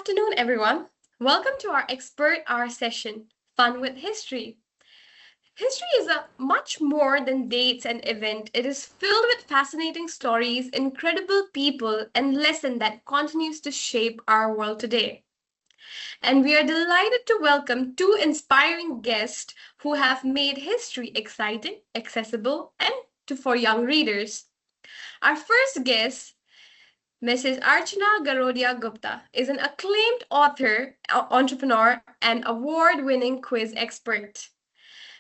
afternoon, everyone. Welcome to our Expert Hour session, Fun with History. History is a much more than dates and event. It is filled with fascinating stories, incredible people, and lesson that continues to shape our world today. And we are delighted to welcome two inspiring guests who have made history exciting, accessible, and for young readers. Our first guest, Mrs. Archana Garodia Gupta, is an acclaimed author, entrepreneur, and award-winning quiz expert.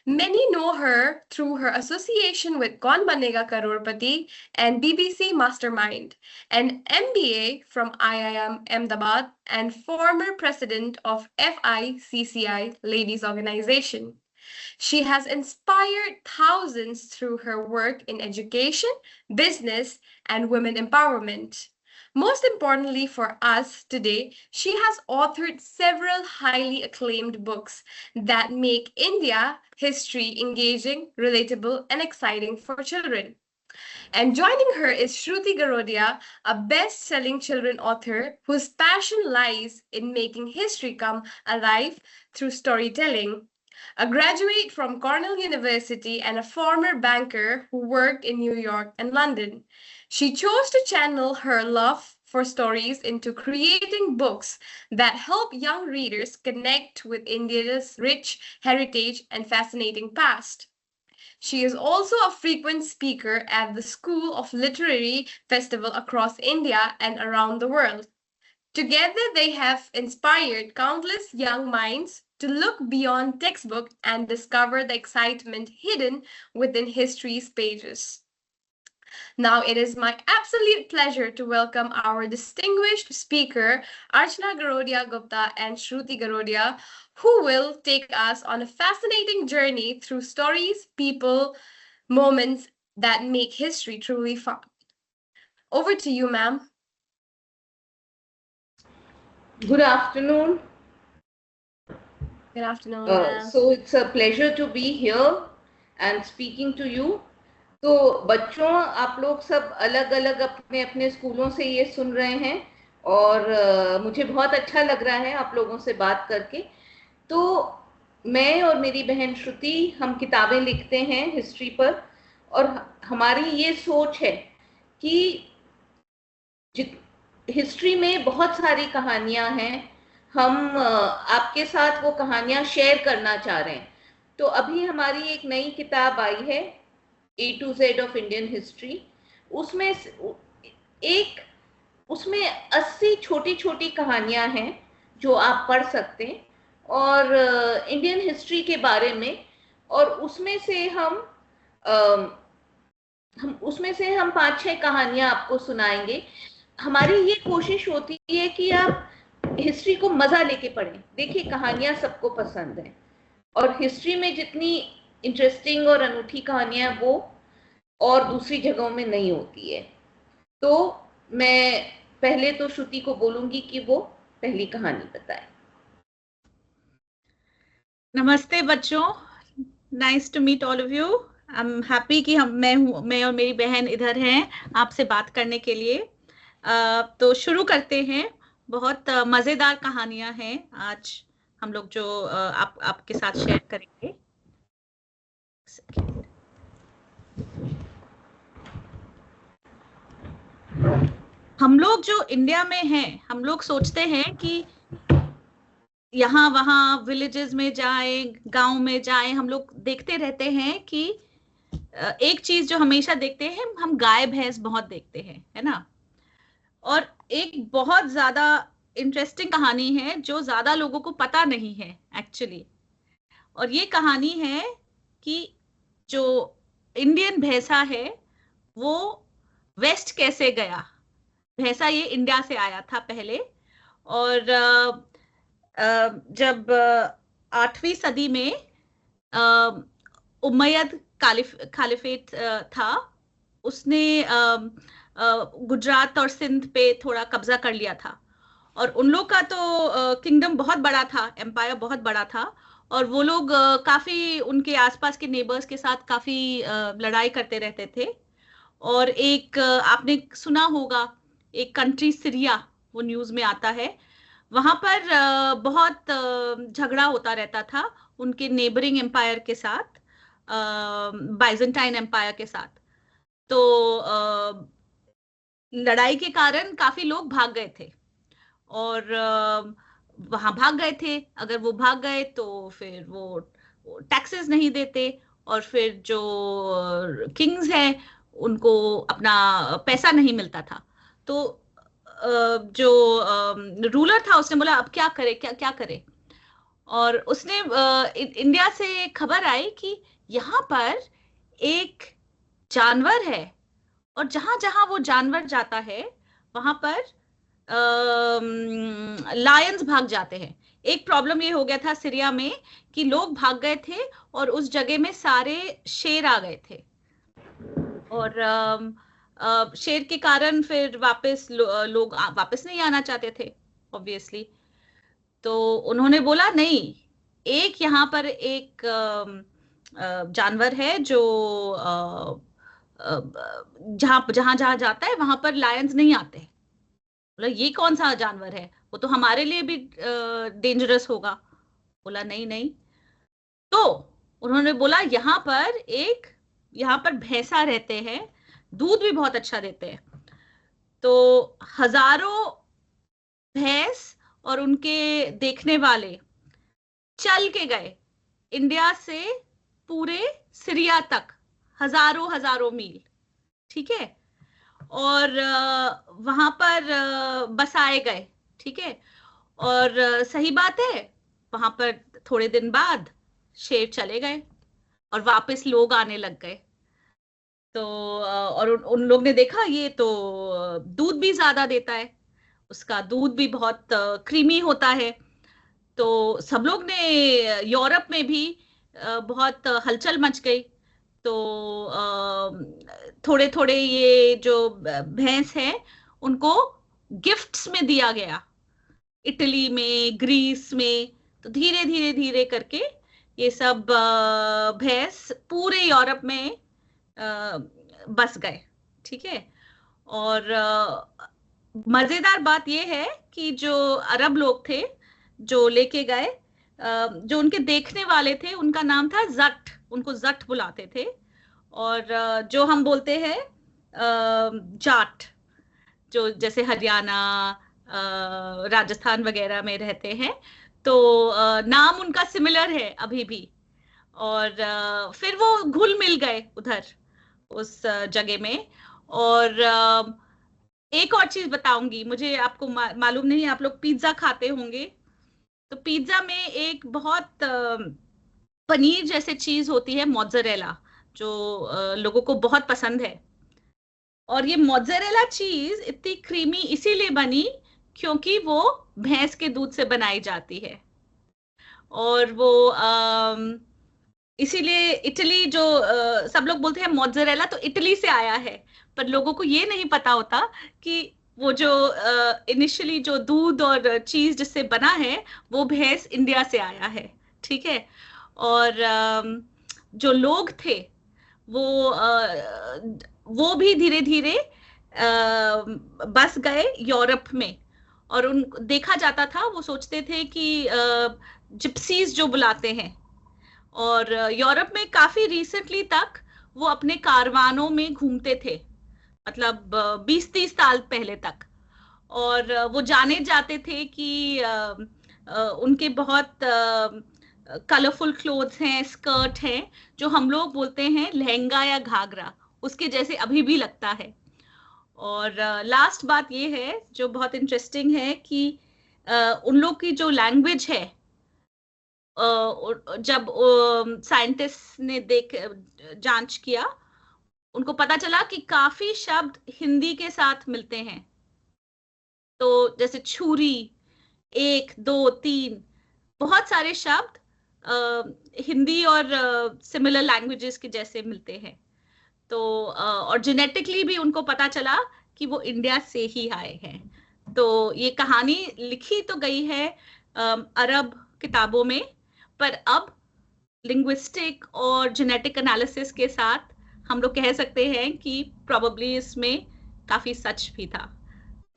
Many know her through her association with Kaun Banega Crorepati and BBC Mastermind, an MBA from IIM Ahmedabad, and former president of FICCI Ladies Organization. She has inspired thousands through her work in education, business, and women empowerment. Most importantly for us today, she has authored several highly acclaimed books that make India history engaging, relatable, and exciting for children. And joining her is Shruti Garodia, a best-selling children author whose passion lies in making history come alive through storytelling. A graduate from Cornell University and a former banker who worked in New York and London. She chose to channel her love for stories into creating books that help young readers connect with India's rich heritage and fascinating past. She is also a frequent speaker at the School of Literary Festival across India and around the world. Together, they have inspired countless young minds to look beyond textbook and discover the excitement hidden within history's pages. Now, it is my absolute pleasure to welcome our distinguished speaker, Archana Garodia Gupta and Shruti Garodia, who will take us on a fascinating journey through stories, people, moments that make history truly fun. Over to you, ma'am. Good afternoon. Good afternoon, ma'am. So it's a pleasure to be here and speaking to you. तो बच्चों, आप लोग सब अलग अलग अपने अपने स्कूलों से ये सुन रहे हैं और मुझे बहुत अच्छा लग रहा है आप लोगों से बात करके। तो मैं और मेरी बहन श्रुति हम किताबें लिखते हैं हिस्ट्री पर और हमारी ये सोच है कि हिस्ट्री में बहुत सारी कहानियां हैं, हम आपके साथ वो कहानियां शेयर करना चाह रहे हैं। तो अभी हमारी एक नई किताब आई है A to Z of Indian history. उसमें 80 छोटी छोटी कहानियां हैं जो आप पढ़ सकते हैं और इंडियन हिस्ट्री के बारे में, और उसमें से हम 5-6 कहानियां आपको सुनाएंगे। हमारी ये कोशिश होती है कि आप हिस्ट्री को मजा लेके पढ़ें। देखिए, कहानियां सबको पसंद है और हिस्ट्री में जितनी इंटरेस्टिंग और अनूठी कहानियां वो और दूसरी जगहों में नहीं होती है। तो मैं पहले तो श्रुति को बोलूंगी कि वो पहली कहानी बताए। नमस्ते बच्चों, nice to meet all of you. I am happy कि मैं और मेरी बहन इधर हैं आपसे बात करने के लिए। तो शुरू करते हैं। बहुत मजेदार कहानियां हैं आज हम लोग जो आपके साथ शेयर करेंगे। हम लोग जो इंडिया में हैं, हम लोग सोचते हैं कि यहाँ वहाँ विलेजेस में जाएं, गांव में जाएं, हम लोग देखते रहते हैं कि एक चीज जो हमेशा देखते हैं, हम गाय भैंस बहुत देखते हैं, है ना। और एक बहुत ज्यादा इंटरेस्टिंग कहानी है जो ज्यादा लोगों को पता नहीं है एक्चुअली, और ये कहानी है कि जो इंडियन भैंसा है वो वेस्ट कैसे गया। भैंसा ये इंडिया से आया था पहले, और जब 8वीं सदी में उमैयद खालिफेट था, उसने गुजरात और सिंध पे थोड़ा कब्जा कर लिया था, और उन लोग का तो किंगडम बहुत बड़ा था, एम्पायर बहुत बड़ा था, और वो लोग काफी उनके आसपास के नेबर्स के साथ काफी लड़ाई करते रहते थे। और एक आपने सुना होगा एक कंट्री सीरिया, वो न्यूज में आता है, वहां पर बहुत झगड़ा होता रहता था उनके नेबरिंग एम्पायर के साथ, बाइजेंटाइन एम्पायर के साथ। तो लड़ाई के कारण काफी लोग भाग गए थे, और वहां भाग गए थे। अगर वो भाग गए तो फिर वो टैक्सेस नहीं देते, और फिर जो किंग्स हैं उनको अपना पैसा नहीं मिलता था। तो जो रूलर था उसने बोला अब क्या करे, क्या क्या करे। और उसने इंडिया से खबर आई कि यहाँ पर एक जानवर है, और जहां जहां वो जानवर जाता है वहां पर लायंस भाग जाते हैं। एक प्रॉब्लम ये हो गया था सीरिया में कि लोग भाग गए थे और उस जगह में सारे शेर आ गए थे, और शेर के कारण फिर वापस लोग वापस नहीं आना चाहते थे ऑब्वियसली। तो उन्होंने बोला नहीं, एक यहाँ पर एक जानवर है जो जहां जहां जहां जाता है वहां पर लायंस नहीं आते। बोला ये कौन सा जानवर है, वो तो हमारे लिए भी डेंजरस होगा। बोला नहीं नहीं। तो उन्होंने बोला यहाँ पर भैंसा रहते हैं, दूध भी बहुत अच्छा देते हैं। तो हजारों भैंस और उनके देखने वाले चल के गए इंडिया से पूरे सीरिया तक, हजारों हजारों मील, ठीक है। और वहां पर बसाए गए, ठीक है। और सही बात है, वहां पर थोड़े दिन बाद शेर चले गए और वापस लोग आने लग गए। तो और उन लोग ने देखा ये तो दूध भी ज्यादा देता है, उसका दूध भी बहुत क्रीमी होता है। तो सब लोग ने, यूरोप में भी बहुत हलचल मच गई। तो थोड़े थोड़े ये जो भैंस हैं उनको गिफ्ट्स में दिया गया, इटली में, ग्रीस में। तो धीरे धीरे धीरे करके ये सब भैंस पूरे यूरोप में बस गए, ठीक है। और मजेदार बात यह है कि जो अरब लोग थे जो लेके गए, जो उनके देखने वाले थे उनका नाम था जट, उनको जट बुलाते थे। और जो हम बोलते हैं जाट, जो जैसे हरियाणा, राजस्थान वगैरह में रहते हैं, तो नाम उनका सिमिलर है अभी भी। और फिर वो घुल मिल गए उधर उस जगह में। और एक और चीज बताऊंगी, मुझे आपको मालूम नहीं, आप लोग पिज्जा खाते होंगे, तो पिज्जा में एक बहुत पनीर जैसे चीज होती है मोज़रेला, जो लोगों को बहुत पसंद है। और ये मोज़रेला चीज इतनी क्रीमी इसीलिए बनी क्योंकि वो भैंस के दूध से बनाई जाती है। और वो इसीलिए इटली जो सब लोग बोलते हैं मोज़रेला तो इटली से आया है, पर लोगों को ये नहीं पता होता कि वो जो इनिशियली जो दूध और चीज जिससे बना है वो भैंस इंडिया से आया है, ठीक है। और जो लोग थे वो भी धीरे धीरे बस गए यूरोप में। और उन देखा जाता था, वो सोचते थे कि जिप्सीज जो बुलाते हैं, और यूरोप में काफी रिसेंटली तक वो अपने कारवानों में घूमते थे, मतलब 20-30 साल पहले तक। और वो जाने जाते थे कि उनके बहुत कलरफुल क्लोथ्स हैं, स्कर्ट हैं, जो हम लोग बोलते हैं लहंगा या घाघरा, उसके जैसे अभी भी लगता है। और लास्ट बात ये है जो बहुत इंटरेस्टिंग है कि उन लोग की जो लैंग्वेज है, जब साइंटिस्ट ने जांच किया, उनको पता चला कि काफी शब्द हिंदी के साथ मिलते हैं। तो जैसे छुरी, 1, 2, 3, बहुत सारे शब्द हिंदी और सिमिलर लैंग्वेजेस के जैसे मिलते हैं। तो और जेनेटिकली भी उनको पता चला कि वो इंडिया से ही आए हैं। तो ये कहानी लिखी तो गई है अरब किताबों में, पर अब लिंग्विस्टिक और जेनेटिक एनालिसिस के साथ हम लोग कह सकते हैं कि प्रोबेबली इसमें काफी सच भी था।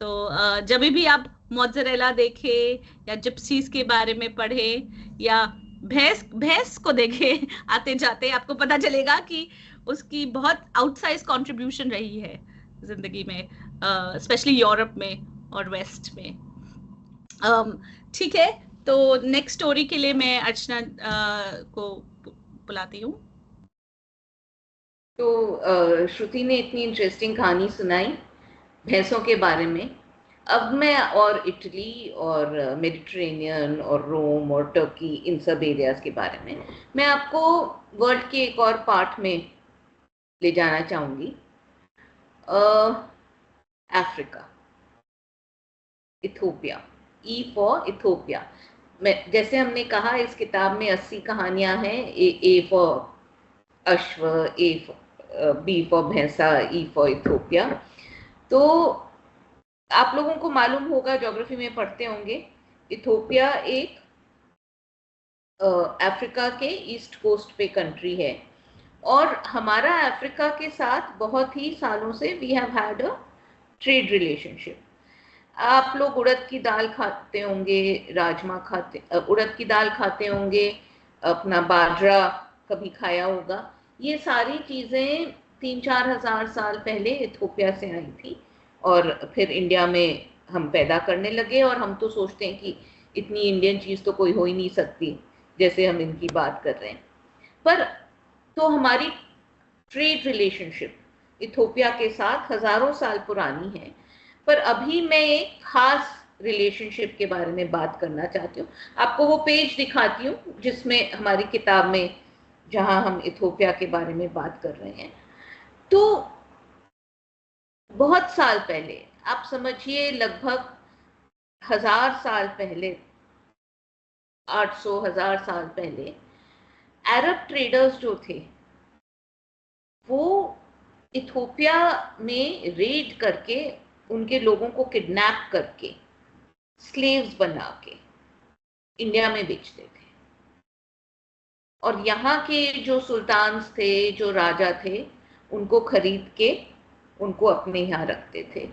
तो जब भी आप मोज़रेला देखे या जिप्सीज के बारे में पढ़े या भैंस भैंस को देखे आते जाते, आपको पता चलेगा कि उसकी बहुत आउटसाइज कंट्रीब्यूशन रही है जिंदगी में, स्पेशली यूरोप में और वेस्ट में। ठीक है, तो नेक्स्ट स्टोरी के लिए मैं अर्चना को बुलाती हूँ। तो श्रुति ने इतनी इंटरेस्टिंग कहानी सुनाई भैंसों के बारे में। अब मैं और इटली और मेडिटेरेनियन और रोम और टर्की, इन सब एरियाज के बारे में मैं आपको वर्ल्ड के एक और पार्ट में ले जाना चाहूंगी। Africa, Ethiopia, E for Ethiopia. जैसे हमने कहा इस किताब में 80 कहानियां हैं। ए फॉर अश्व, बी फॉर भैंसा, ई फॉर इथोपिया। तो आप लोगों को मालूम होगा, ज्योग्राफी में पढ़ते होंगे, इथोपिया एक अफ्रीका के ईस्ट कोस्ट पे कंट्री है और हमारा अफ्रीका के साथ बहुत ही सालों से we have had a trade relationship. आप लोग उड़द की दाल खाते होंगे, राजमा खाते, उड़द की दाल खाते होंगे, अपना बाजरा कभी खाया होगा। ये सारी चीजें 3-4 हजार साल पहले इथोपिया से आई थी और फिर इंडिया में हम पैदा करने लगे। और हम तो सोचते हैं कि इतनी इंडियन चीज तो कोई हो ही नहीं सकती जैसे हम इनकी बात कर रहे हैं। पर तो हमारी ट्रेड रिलेशनशिप इथोपिया के साथ हजारों साल पुरानी है। पर अभी मैं एक खास रिलेशनशिप के बारे में बात करना चाहती हूँ। आपको वो पेज दिखाती हूँ जिसमें हमारी किताब में, जहां हम इथोपिया के बारे में बात कर रहे हैं। तो बहुत साल पहले, आप समझिए लगभग 1000 साल पहले, 800-1000 साल पहले, अरब ट्रेडर्स जो थे वो इथोपिया में रेड करके उनके लोगों को किडनैप करके स्लेव्स बना के इंडिया में बेचते थे। और यहाँ के जो सुल्तान थे, जो राजा थे, उनको खरीद के उनको अपने यहाँ रखते थे।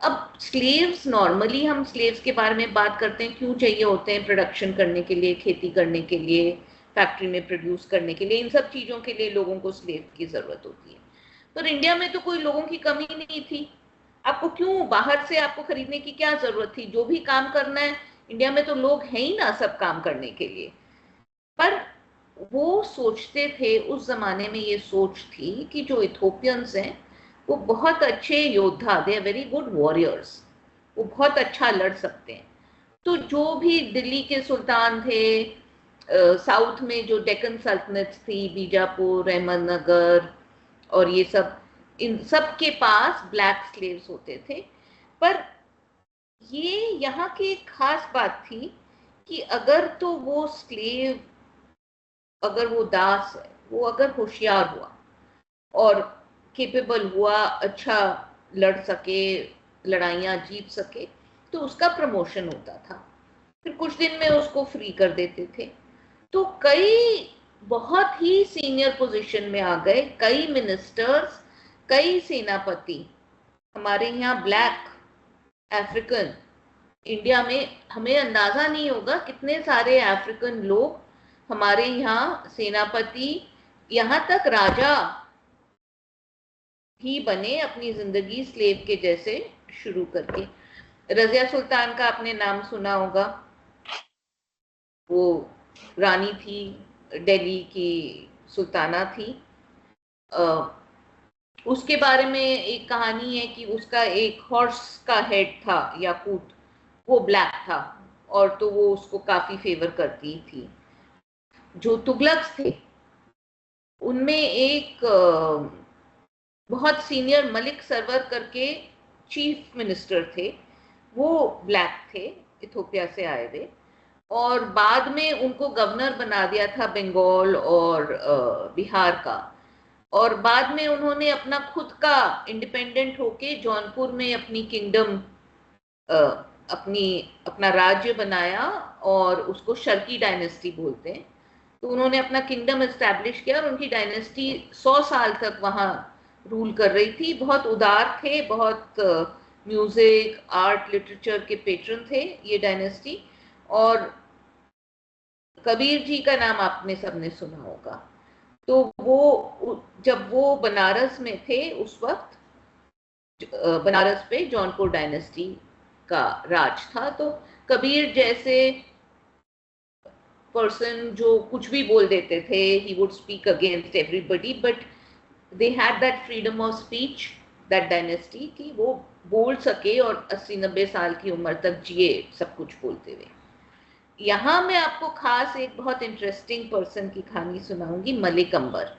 अब स्लेव्स, नॉर्मली हम स्लेव्स के बारे में बात करते हैं, क्यों चाहिए होते हैं? प्रोडक्शन करने के लिए, खेती करने के लिए, फैक्ट्री में प्रोड्यूस करने के लिए, इन सब चीज़ों के लिए लोगों को स्लेव की ज़रूरत होती है। पर इंडिया में तो कोई लोगों की कमी नहीं थी। आपको क्यों बाहर से आपको खरीदने की क्या ज़रूरत थी? जो भी काम करना है, इंडिया में तो लोग हैं ही ना सब काम करने के लिए। पर वो सोचते थे, उस ज़माने में ये सोच थी कि जो इथोपियंस हैं वो बहुत अच्छे योद्धा, they are very good warriors, वो बहुत अच्छा लड़ सकते हैं। तो जो भी दिल्ली के सुल्तान थे, साउथ में जो डेक्कन सल्तनत थी, बीजापुर, अहमदनगर और ये सब, इन सब के पास ब्लैक स्लेव्स होते थे। पर ये यहाँ की एक खास बात थी कि अगर तो वो स्लेव, अगर वो दास है, वो अगर होशियार हुआ और केपेबल हुआ, अच्छा लड़ सके, लड़ाइयाँ जीत सके, तो उसका प्रमोशन होता था। फिर कुछ दिन में उसको फ्री कर देते थे। तो कई बहुत ही सीनियर पोजीशन में आ गए, कई मिनिस्टर्स, कई सेनापति हमारे यहाँ ब्लैक अफ्रीकन। इंडिया में हमें अंदाजा नहीं होगा कितने सारे अफ्रीकन लोग हमारे यहाँ सेनापति, यहाँ तक राजा ही बने अपनी जिंदगी स्लेव के जैसे शुरू करके। रजिया सुल्तान का आपने नाम सुना होगा, वो रानी थी, दिल्ली की सुल्ताना थी। उसके बारे में एक कहानी है कि उसका एक हॉर्स का हेड था, याकूत, वो ब्लैक था और तो वो उसको काफी फेवर करती थी। जो तुगलक्स थे उनमें एक बहुत सीनियर मलिक सरवर करके चीफ मिनिस्टर थे, वो ब्लैक थे, इथोपिया से आए थे। और बाद में उनको गवर्नर बना दिया था बंगाल और बिहार का। और बाद में उन्होंने अपना खुद का इंडिपेंडेंट होके जौनपुर में अपनी किंगडम, अपना राज्य बनाया और उसको शर्की डायनेस्टी बोलते हैं। तो उन्होंने अपना किंगडम एस्टैब्लिश किया और उनकी डायनेस्टी 100 साल तक वहाँ रूल कर रही थी। बहुत उदार थे, बहुत म्यूजिक, आर्ट, लिटरेचर के पेट्रन थे ये डायनेस्टी। और कबीर जी का नाम आपने सबने सुना होगा। तो वो जब वो बनारस में थे उस वक्त बनारस पे जौनपुर डायनेस्टी का राज था। तो कबीर जैसे पर्सन जो कुछ भी बोल देते थे, he would speak against everybody, but they had that freedom of speech, that dynasty, कि वो बोल सके और 80-90 साल की उम्र तक जिए सब कुछ बोलते हुए। यहाँ मैं आपको खास एक बहुत इंटरेस्टिंग पर्सन की कहानी सुनाऊंगी, मलिक अंबर।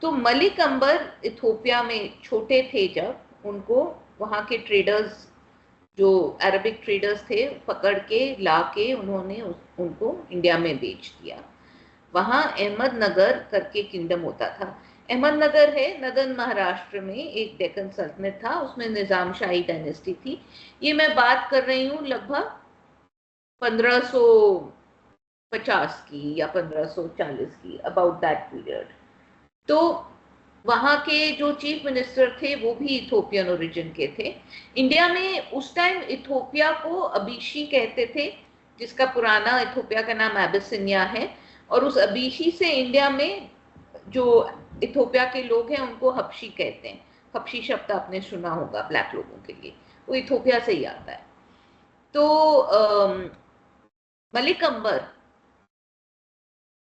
तो मलिक अंबर इथोपिया में छोटे थे जब, उनको वहाँ के ट्रेडर्स, जो अरबिक ट्रेडर्स थे, पकड़ के ला के उन्होंने उनको इंडिया में बेच दिया। वहाँ अहमदनगर करके किंगडम होता था। अहमदनगर है नदन महाराष्ट्र में, एक डेक्कन सल्तनत था, उसमें निजाम शाही डायनेस्टी थी। ये मैं बात कर रही हूँ लगभग 1550 की या 1540 की, अबाउट दैट पीरियड। तो वहाँ के जो चीफ मिनिस्टर थे वो भी इथोपियन ओरिजिन के थे। इंडिया में उस टाइम इथोपिया को अबीशी कहते थे, जिसका पुराना इथोपिया का नाम एबिसिनिया है। और उस अबीशी से इंडिया में जो इथोपिया के लोग हैं उनको हबशी कहते हैं। हबशी शब्द आपने सुना होगा ब्लैक लोगों के लिए, वो इथोपिया से ही आता है। तो मलिक अंबर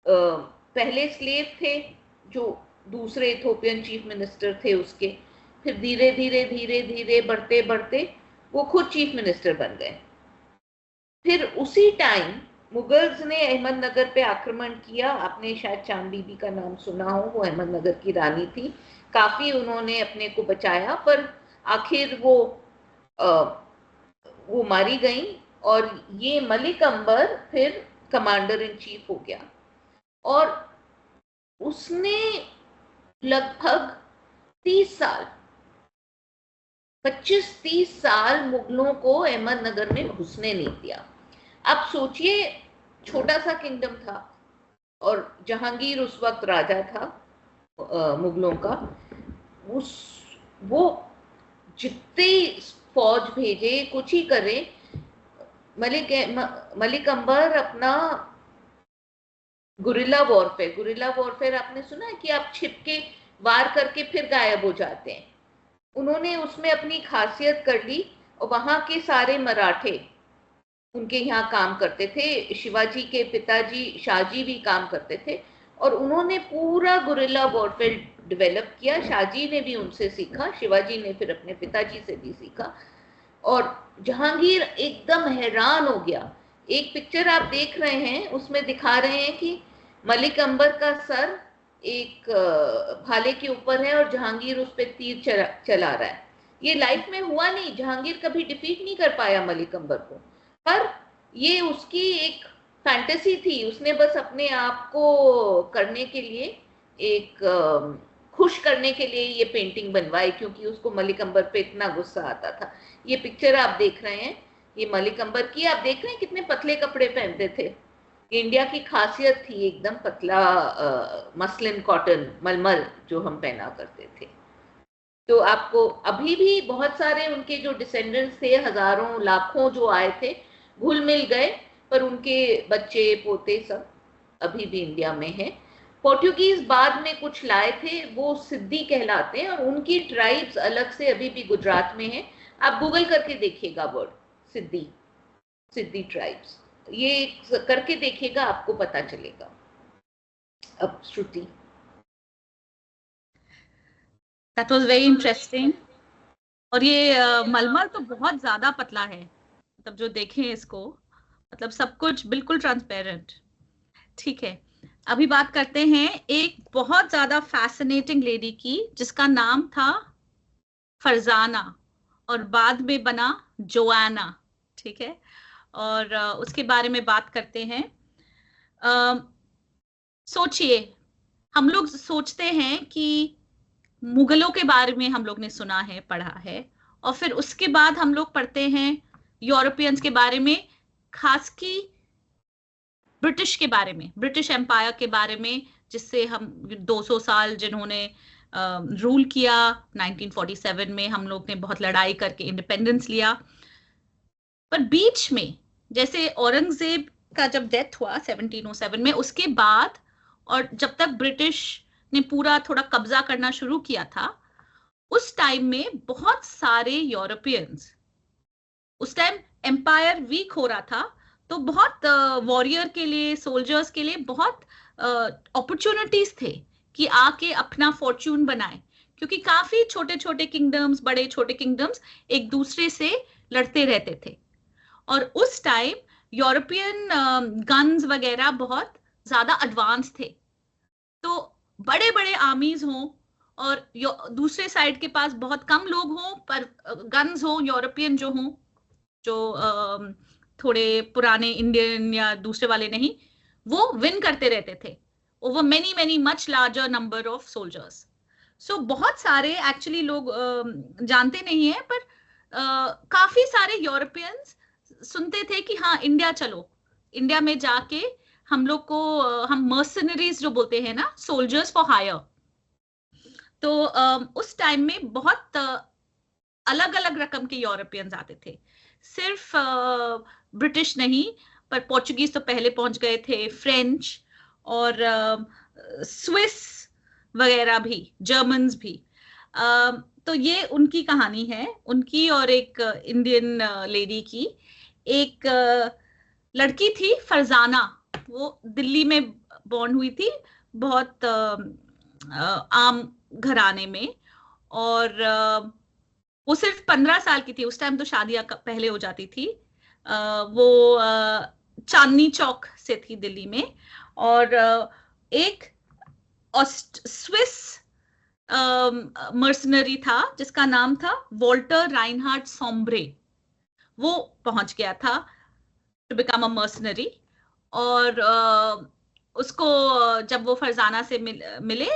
पहले स्लेव थे जो दूसरे इथोपियन चीफ मिनिस्टर थे उसके, फिर धीरे धीरे धीरे धीरे बढ़ते बढ़ते वो खुद चीफ मिनिस्टर बन गए। फिर उसी टाइम मुगल्स ने अहमदनगर पे आक्रमण किया। आपने शायद चांद बीबी का नाम सुना हो, वो अहमदनगर की रानी थी। काफी उन्होंने अपने को बचाया, पर आखिर वो मारी गई और ये मलिक अंबर फिर कमांडर इन चीफ हो गया। और उसने लगभग 30 साल, 25-30 साल मुगलों को अहमदनगर में घुसने नहीं दिया। आप सोचिए, छोटा सा किंगडम था और जहांगीर उस वक्त राजा था मुगलों का। वो जितने फौज भेजे, कुछ ही करे, मलिक अंबर अपना गुरिल्ला वॉरफेयर आपने सुना है कि आप छिप के वार करके फिर गायब हो जाते हैं। उन्होंने उसमें अपनी खासियत कर ली और वहां के सारे मराठे उनके यहाँ काम करते थे। शिवाजी के पिताजी शाहजी भी काम करते थे और उन्होंने पूरा गुरिल्ला वॉरफेयर डेवलप किया। शाहजी ने भी उनसे सीखा, शिवाजी ने फिर अपने पिताजी से भी सीखा। और जहांगीर एकदम हैरान हो गया। एक पिक्चर आप देख रहे हैं, उसमें दिखा रहे हैं कि मलिक अंबर का सर एक भाले के ऊपर है और जहांगीर उस पर तीर चला रहा है। ये लाइफ में हुआ नहीं, जहांगीर कभी डिफीट नहीं कर पाया मलिक अंबर को, पर ये उसकी एक फैंटेसी थी। उसने बस अपने आप को करने के लिए, एक खुश करने के लिए ये पेंटिंग बनवाई, क्योंकि उसको मलिक अंबर पे इतना गुस्सा आता था। ये पिक्चर आप देख रहे हैं, ये मलिक अंबर की। आप देख रहे हैं कितने पतले कपड़े पहनते थे। इंडिया की खासियत थी एकदम पतला मसलिन, कॉटन, मलमल जो हम पहना करते थे। तो आपको अभी भी बहुत सारे उनके जो डिसेंडेंट्स थे, हजारों लाखों जो आए थे, घुल मिल गए, पर उनके बच्चे पोते सब अभी भी इंडिया में हैं। पोर्टुगीज बाद में कुछ लाए थे, वो सिद्दी कहलाते हैं और उनकी ट्राइब्स अलग से अभी भी गुजरात में हैं। आप गूगल करके देखिएगा वर्ड सिद्दी ट्राइब्स, ये करके देखिएगा, आपको पता चलेगा। अब श्रुति। That was very interesting. और ये मलमल तो बहुत ज्यादा पतला है, मतलब जो देखें इसको, मतलब सब कुछ बिल्कुल ट्रांसपेरेंट। ठीक है, अभी बात करते हैं एक बहुत ज्यादा फैसिनेटिंग लेडी की, जिसका नाम था फरजाना और बाद में बना जोआना। ठीक है, और उसके बारे में बात करते हैं। सोचिए, हम लोग सोचते हैं कि मुगलों के बारे में हम लोग ने सुना है, पढ़ा है, और फिर उसके बाद हम लोग पढ़ते हैं यूरोपियंस के बारे में, खासकी ब्रिटिश के बारे में, ब्रिटिश एम्पायर के बारे में, जिससे हम 200 साल जिन्होंने रूल किया। 1947 में हम लोग ने बहुत लड़ाई करके इंडिपेंडेंस लिया। पर बीच में जैसे औरंगजेब का जब डेथ हुआ 1707 में, उसके बाद और जब तक ब्रिटिश ने पूरा थोड़ा कब्जा करना शुरू किया था, उस टाइम में बहुत सारे यूरोपियंस, उस टाइम एम्पायर वीक हो रहा था, तो बहुत वॉरियर के लिए, सोल्जर्स के लिए बहुत अपॉर्चुनिटीज थे कि आके अपना फॉर्च्यून बनाए, क्योंकि काफी छोटे छोटे किंगडम्स, बड़े छोटे किंगडम्स एक दूसरे से लड़ते रहते थे। और उस टाइम यूरोपियन गन्स वगैरह बहुत ज्यादा एडवांस थे, तो बड़े बड़े आर्मीज हों और दूसरे साइड के पास बहुत कम लोग हों, पर गन्स हों यूरोपियन जो हों, जो थोड़े पुराने इंडियन या दूसरे वाले नहीं, वो विन करते रहते थे over many many much larger number of soldiers. So बहुत सारे एक्चुअली लोग जानते नहीं है, पर काफी सारे यूरोपियंस सुनते थे कि हाँ इंडिया चलो, इंडिया में जाके हम लोग को हम मर्सनरीज जो बोलते हैं ना, सोल्जर्स फॉर हायर। तो उस टाइम में बहुत अलग अलग रकम के यूरोपियंस आते थे, सिर्फ ब्रिटिश नहीं, पर पोर्चुगीज तो पहले पहुंच गए थे, फ्रेंच और स्विस वगैरह भी, जर्मन्स भी। तो ये उनकी कहानी है, उनकी और एक इंडियन लेडी की। एक लड़की थी फरजाना, वो दिल्ली में बॉर्न हुई थी, बहुत आम घराने में, और वो सिर्फ 15 साल की थी। उस टाइम तो शादियां पहले हो जाती थी। वो चांदनी चौक से थी दिल्ली में, और एक स्विस मर्सनरी था जिसका नाम था वॉल्टर राइनहार्ड सोम्ब्रे। वो पहुंच गया था टू बिकम अ मर्सनरी, और उसको जब वो फरजाना से मिले,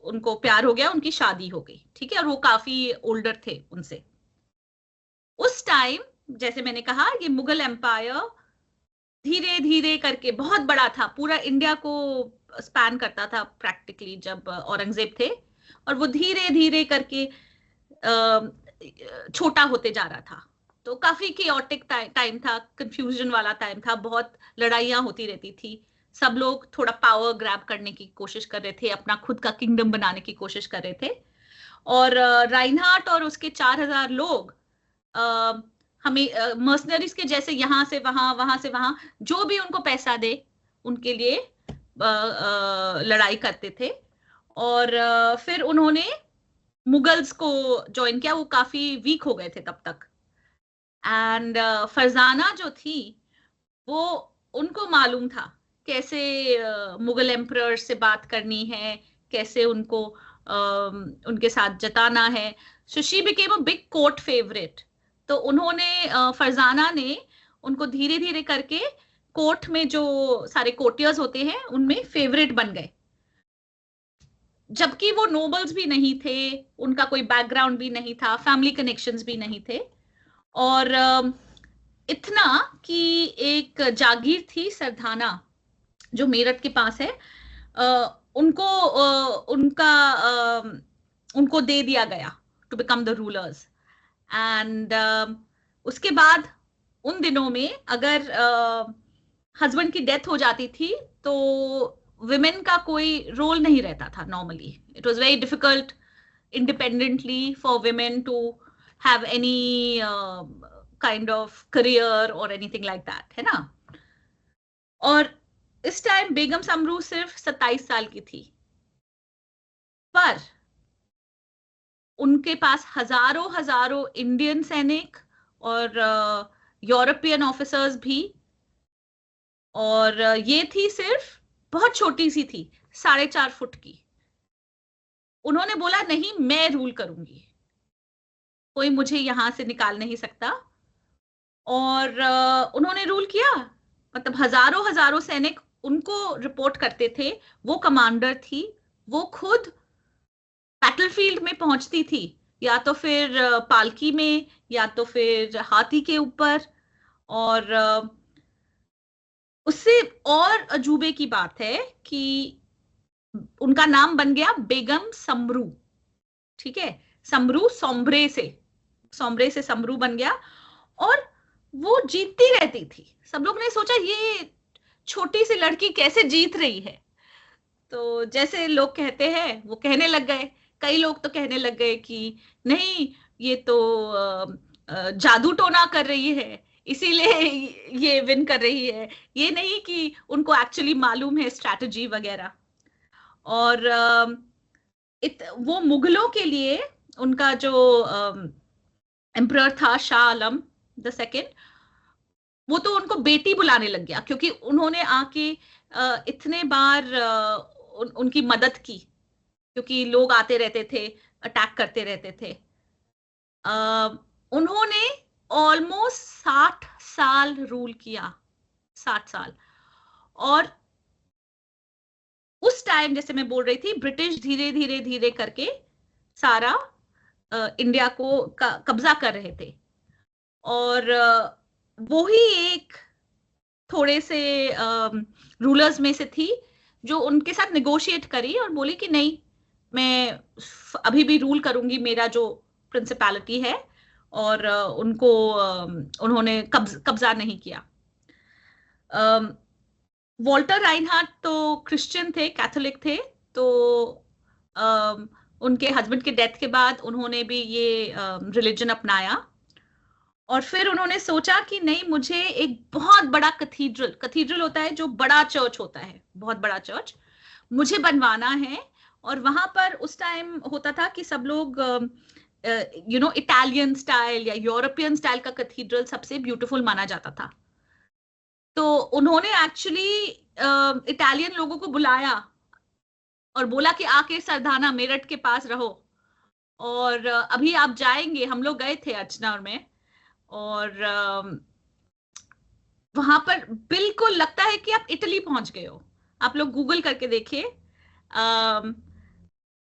उनको प्यार हो गया, उनकी शादी हो गई, ठीक है, और वो काफी ओल्डर थे उनसे। उस टाइम जैसे मैंने कहा, ये मुगल एम्पायर धीरे धीरे करके बहुत बड़ा था, पूरा इंडिया को स्पैन करता था प्रैक्टिकली जब औरंगजेब थे, और वो धीरे धीरे करके छोटा होते जा रहा था। तो काफी केओटिक टाइम था, कंफ्यूजन वाला टाइम था, बहुत लड़ाइयां होती रहती थी, सब लोग थोड़ा पावर ग्रैब करने की कोशिश कर रहे थे, अपना खुद का किंगडम बनाने की कोशिश कर रहे थे। और राइनहार्ट और उसके 4000 लोग हमें मर्सनरीज के जैसे यहाँ से वहां, वहां से वहां, जो भी उनको पैसा दे उनके लिए लड़ाई करते थे। और फिर उन्होंने मुगल्स को ज्वाइन किया, वो काफी वीक हो गए थे तब तक। एंड फरजाना जो थी, वो उनको मालूम था कैसे मुगल एम्परर से बात करनी है, कैसे उनको उनके साथ जताना है। So she became a big court favourite. तो उन्होंने फरजाना ने उनको धीरे धीरे करके कोर्ट में जो सारे कोर्टियर्स होते हैं उनमें फेवरेट बन गए, जबकि वो नोबल्स भी नहीं थे, उनका कोई बैकग्राउंड भी नहीं था, फैमिली कनेक्शंस भी नहीं थे। और इतना कि एक जागीर थी सरधाना जो मेरठ के पास है, उनको उनको दे दिया गया to become the rulers. And उसके बाद उन दिनों में अगर हस्बैंड की डेथ हो जाती थी तो विमेन का कोई रोल नहीं रहता था normally. It was very difficult independently for women to have any kind of career और एनीथिंग लाइक दैट, है ना। और इस टाइम बेगम समरू सिर्फ 27 साल की थी, पर उनके पास हजारों हजारों इंडियन सैनिक और यूरोपियन ऑफिसर्स भी, और ये थी सिर्फ बहुत छोटी सी थी, 4.5 फुट की। उन्होंने बोला नहीं, मैं रूल करूंगी, कोई मुझे यहां से निकाल नहीं सकता। और उन्होंने रूल किया, मतलब हजारों हजारों सैनिक उनको रिपोर्ट करते थे, वो कमांडर थी, वो खुद बैटलफील्ड में पहुंचती थी, या तो फिर पालकी में या तो फिर हाथी के ऊपर। और उससे और अजूबे की बात है कि उनका नाम बन गया बेगम समरू। ठीक है, समरू सोम्ब्रे से समरू बन गया, और वो जीतती रहती थी। सब लोग ने सोचा ये छोटी सी लड़की कैसे जीत रही है। तो जैसे लोग कहते हैं वो कहने लग गए, कई लोग तो कहने लग गए कि नहीं, ये तो जादू टोना कर रही है, इसीलिए ये विन कर रही है, ये नहीं कि उनको एक्चुअली मालूम है स्ट्रैटेजी वगैरह। और वो मुगलों के लिए उनका जो एम्परर था शाह आलम द सेकेंड, वो तो उनको बेटी बुलाने लग गया, क्योंकि उन्होंने आके इतने बार उनकी मदद की, क्योंकि लोग आते रहते थे, अटैक करते रहते थे। उन्होंने ऑलमोस्ट 60 साल रूल किया, 60 साल। और उस टाइम जैसे मैं बोल रही थी, ब्रिटिश धीरे धीरे धीरे करके सारा इंडिया को कब्जा कर रहे थे, और वो ही एक थोड़े से रूलर्स में से थी जो उनके साथ नेगोशिएट करी और बोली कि नहीं, मैं अभी भी रूल करूंगी, मेरा जो प्रिंसिपैलिटी है, और उनको उन्होंने कब्जा नहीं किया। वॉल्टर राइनहार्ट तो क्रिश्चियन थे, कैथोलिक थे, तो उनके हस्बैंड के डेथ के बाद उन्होंने भी ये रिलीजन अपनाया, और फिर उन्होंने सोचा कि नहीं, मुझे एक बहुत बड़ा कैथीड्रल होता है जो बड़ा चर्च होता है, बहुत बड़ा चर्च मुझे बनवाना है। और वहां पर उस टाइम होता था कि सब लोग इटालियन स्टाइल या यूरोपियन स्टाइल का कैथीड्रल सबसे ब्यूटीफुल माना जाता था। तो उन्होंने एक्चुअली इटालियन लोगों को बुलाया और बोला कि आके सरदाना मेरठ के पास रहो, और अभी आप जाएंगे, हम लोग गए थे अजनौर में, और वहां पर बिल्कुल लगता है कि आप इटली पहुंच गए हो। आप लोग गूगल करके देखिए,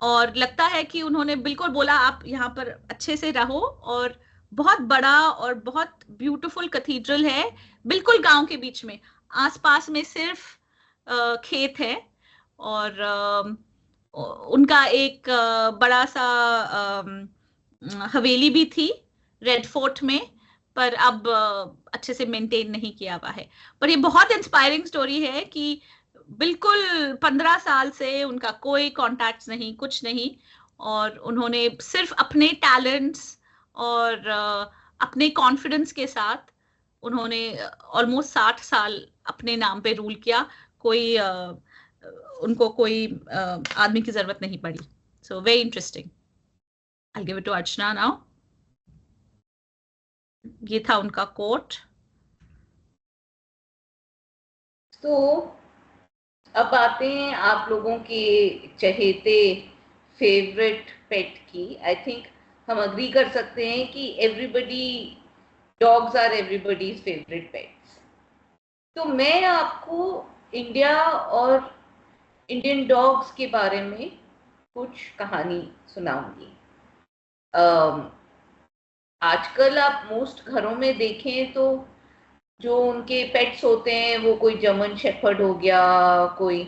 और लगता है कि उन्होंने बिल्कुल बोला आप यहाँ पर अच्छे से रहो, और बहुत बड़ा और बहुत ब्यूटीफुल कैथीड्रल है, बिल्कुल गांव के बीच में, आसपास में सिर्फ खेत है। और उनका एक बड़ा सा हवेली भी थी रेड फोर्ट में, पर अब अच्छे से मेंटेन नहीं किया हुआ है। पर ये बहुत इंस्पायरिंग स्टोरी है कि बिल्कुल 15 साल से उनका कोई कॉन्टैक्ट नहीं, कुछ नहीं, और उन्होंने सिर्फ अपने टैलेंट्स और अपने कॉन्फिडेंस के साथ उन्होंने ऑलमोस्ट 60 साल अपने नाम पे रूल किया। कोई उनको कोई आदमी की जरूरत नहीं पड़ी। So very interesting. I'll give it to Archana now. ये था उनका कोट। तो अब आते हैं आप लोगों के चहेते फेवरेट पेट की। आई थिंक हम अग्री कर सकते हैं कि dogs are everybody's favourite pets. तो मैं आपको इंडिया और इंडियन डॉग्स के बारे में कुछ कहानी सुनाऊंगी। आजकल आप मोस्ट घरों में देखें तो जो उनके पेट्स होते हैं वो कोई जर्मन शेफर्ड हो गया, कोई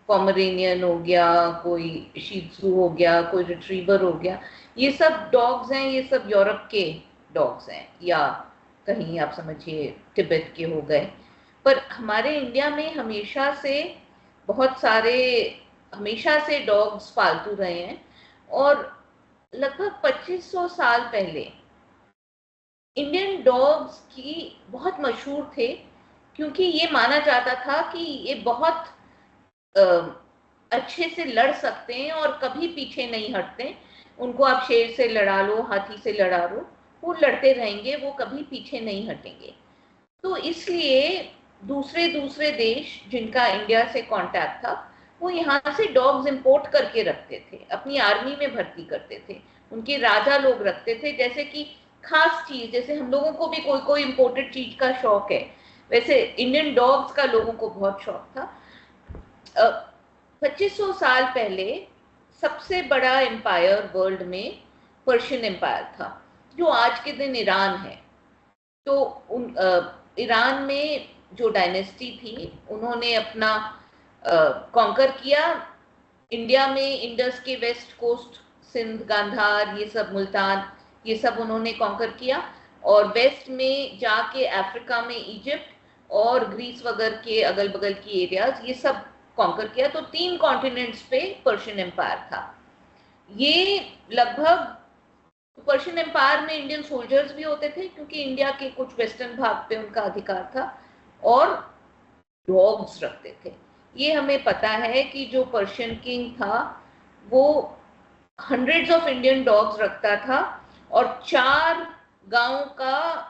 पोमरेनियन हो गया, कोई शीट्जू हो गया, कोई रिट्रीवर हो गया, ये सब डॉग्स हैं, ये सब यूरोप के डॉग्स हैं, या कहीं आप समझिए तिब्बत के हो गए। पर हमारे इंडिया में हमेशा से डॉग्स पालतू रहे हैं, और लगभग 2500 साल पहले इंडियन डॉग्स की बहुत मशहूर थे, क्योंकि ये माना जाता था कि ये बहुत अच्छे से लड़ सकते हैं और कभी पीछे नहीं हटते। उनको आप शेर से लड़ा लो, हाथी से लड़ा लो, वो लड़ते रहेंगे, वो कभी पीछे नहीं हटेंगे। तो इसलिए दूसरे देश जिनका इंडिया से कांटेक्ट था, वो यहाँ से डॉग्स इंपोर्ट करके रखते थे, अपनी आर्मी में भर्ती करते थे, उनके राजा लोग रखते थे। जैसे कि खास चीज, जैसे हम लोगों को भी कोई इंपोर्टेड चीज का शौक है, वैसे इंडियन डॉग्स का लोगों को बहुत शौक था। 2500 साल पहले सबसे बड़ा एम्पायर वर्ल्ड में पर्शियन एम्पायर था, जो आज के दिन ईरान है। तो ईरान में जो डायनेस्टी थी, उन्होंने अपना कॉन्कर किया। इंडिया में इंडस के वेस्ट कोस्ट सिंध, गांधार, ये सब, मुल्तान, ये सब उन्होंने कॉन्कर किया। और वेस्ट में जाके अफ्रीका में इजिप्ट और ग्रीस वगैरह के अगल बगल की एरियाज, ये सब कॉन्कर किया। तो 3 कॉन्टिनेंट्स पे पर्शियन एम्पायर था। ये लगभग, पर्शियन एम्पायर में इंडियन सोल्जर्स भी होते थे क्योंकि इंडिया के कुछ वेस्टर्न भाग पे उनका अधिकार था, और डॉग्स रखते थे। ये हमें पता है कि जो पर्शियन किंग था वो हंड्रेड्स ऑफ इंडियन डॉग्स रखता था, और 4 गांव का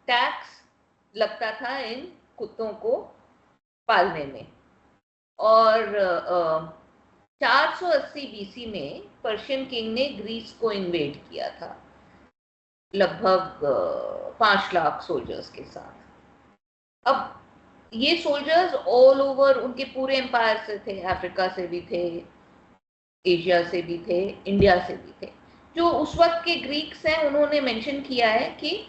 टैक्स लगता था इन कुत्तों को पालने में। और 480 बीसी में पर्शियन किंग ने ग्रीस को इन्वेड किया था, लगभग 5 लाख सोल्जर्स के साथ। अब ये सोल्जर्स ऑल ओवर उनके पूरे एम्पायर से थे, अफ्रीका से भी थे, एशिया से भी थे, इंडिया से भी थे। जो उस वक्त के ग्रीक्स हैं उन्होंने मेंशन किया है कि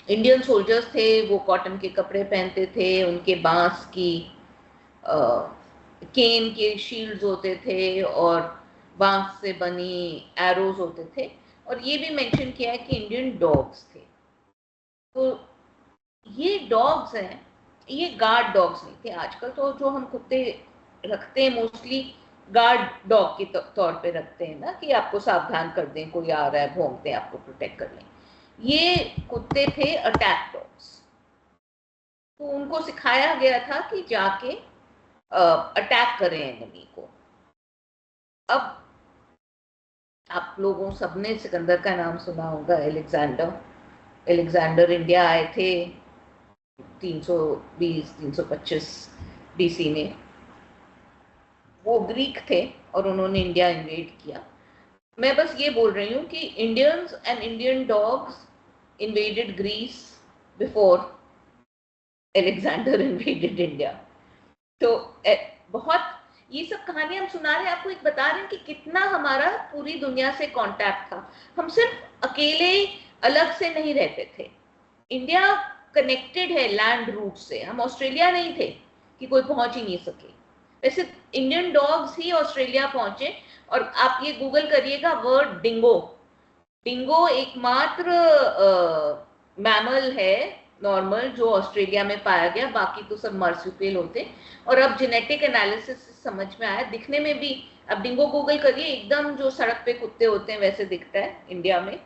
इंडियन सोल्जर्स थे वो कॉटन के कपड़े पहनते थे, उनके बांस की केन के शील्ड्स होते थे और बांस से बनी एरोज होते थे। और ये भी मेंशन किया है कि इंडियन डॉग्स थे। तो ये डॉग्स हैं, ये गार्ड डॉग्स नहीं थे। आजकल तो जो हम कुत्ते रखते हैं मोस्टली गार्ड डॉग के तौर पे रखते हैं ना, कि आपको सावधान कर दें, कोई आ रहा है भौंक दें, आपको प्रोटेक्ट कर लें। ये कुत्ते थे अटैक डॉग्स। तो उनको सिखाया गया था कि जाके अटैक करें एनिमी को। अब आप लोगों सबने सिकंदर का नाम सुना होगा, एलेक्जेंडर इंडिया आए थे 320-325 बीसी में। वो ग्रीक थे और उन्होंने इंडिया इन्वेड किया। मैं बस ये बोल रही हूँ कि Indians and Indian dogs invaded Greece before Alexander invaded India. तो बहुत ये सब कहानियां हम सुना रहे हैं, आपको एक बता रहे हैं कि कितना हमारा पूरी दुनिया से कांटेक्ट था। हम सिर्फ अकेले अलग से नहीं रहते थे, इंडिया कनेक्टेड है लैंड रूट से। हम ऑस्ट्रेलिया नहीं थे कि कोई पहुंच ही नहीं सके, वैसे इंडियन डॉग्स ही ऑस्ट्रेलिया पहुंचे। और आप ये गूगल करिएगा वर्ड डिंगो। डिंगो एकमात्र मैमल है नॉर्मल जो ऑस्ट्रेलिया में पाया गया, बाकी तो सब मार्supial होते। और अब जेनेटिक एनालिसिस समझ में आया, दिखने में भी, अब डिंगो गूगल करिए, एकदम जो सड़क पे कुत्ते होते हैं वैसे दिखता है इंडिया में।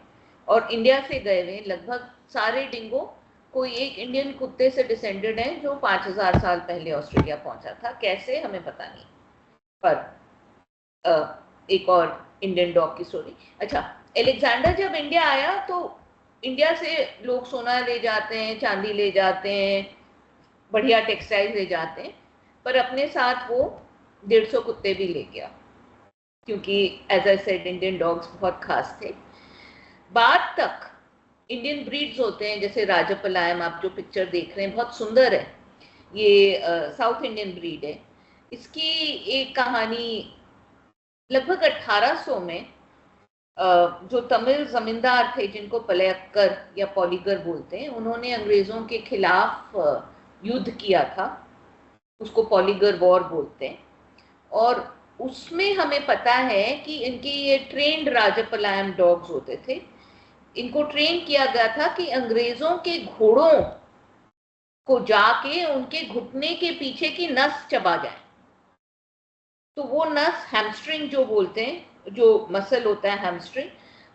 और इंडिया से गए हुए लगभग सारे डिंगो कोई एक इंडियन कुत्ते से डिसेंडेड है जो 5000 साल पहले ऑस्ट्रेलिया पहुंचा था। कैसे हमें पता नहीं, पर एक और इंडियन डॉग की स्टोरी। अच्छा, एलेक्जेंडर जब इंडिया आया तो इंडिया से लोग सोना ले जाते हैं, चांदी ले जाते हैं, बढ़िया टेक्सटाइल ले जाते हैं, पर अपने साथ वो 150 कुत्ते भी ले गया, क्योंकि as I said Indian dogs बहुत खास थे। बाद तक इंडियन ब्रीड्स होते हैं, जैसे राजापलायम, आप जो पिक्चर देख रहे हैं बहुत सुंदर है, ये साउथ इंडियन ब्रीड है। इसकी एक कहानी लगभग 1800 में जो तमिल जमींदार थे जिनको पलयक्कर या पॉलीगर बोलते हैं, उन्होंने अंग्रेजों के खिलाफ युद्ध किया था, उसको पॉलीगर वॉर बोलते हैं। और उसमें हमें पता है कि इनके ये ट्रेंड राजापलायम डॉग्स होते थे। इनको ट्रेन किया गया था कि अंग्रेजों के घोड़ों को जाके उनके घुटने के पीछे की नस चबा जाए। तो वो नस हैमस्ट्रिंग जो बोलते हैं, जो मसल होता है हैमस्ट्रिंग,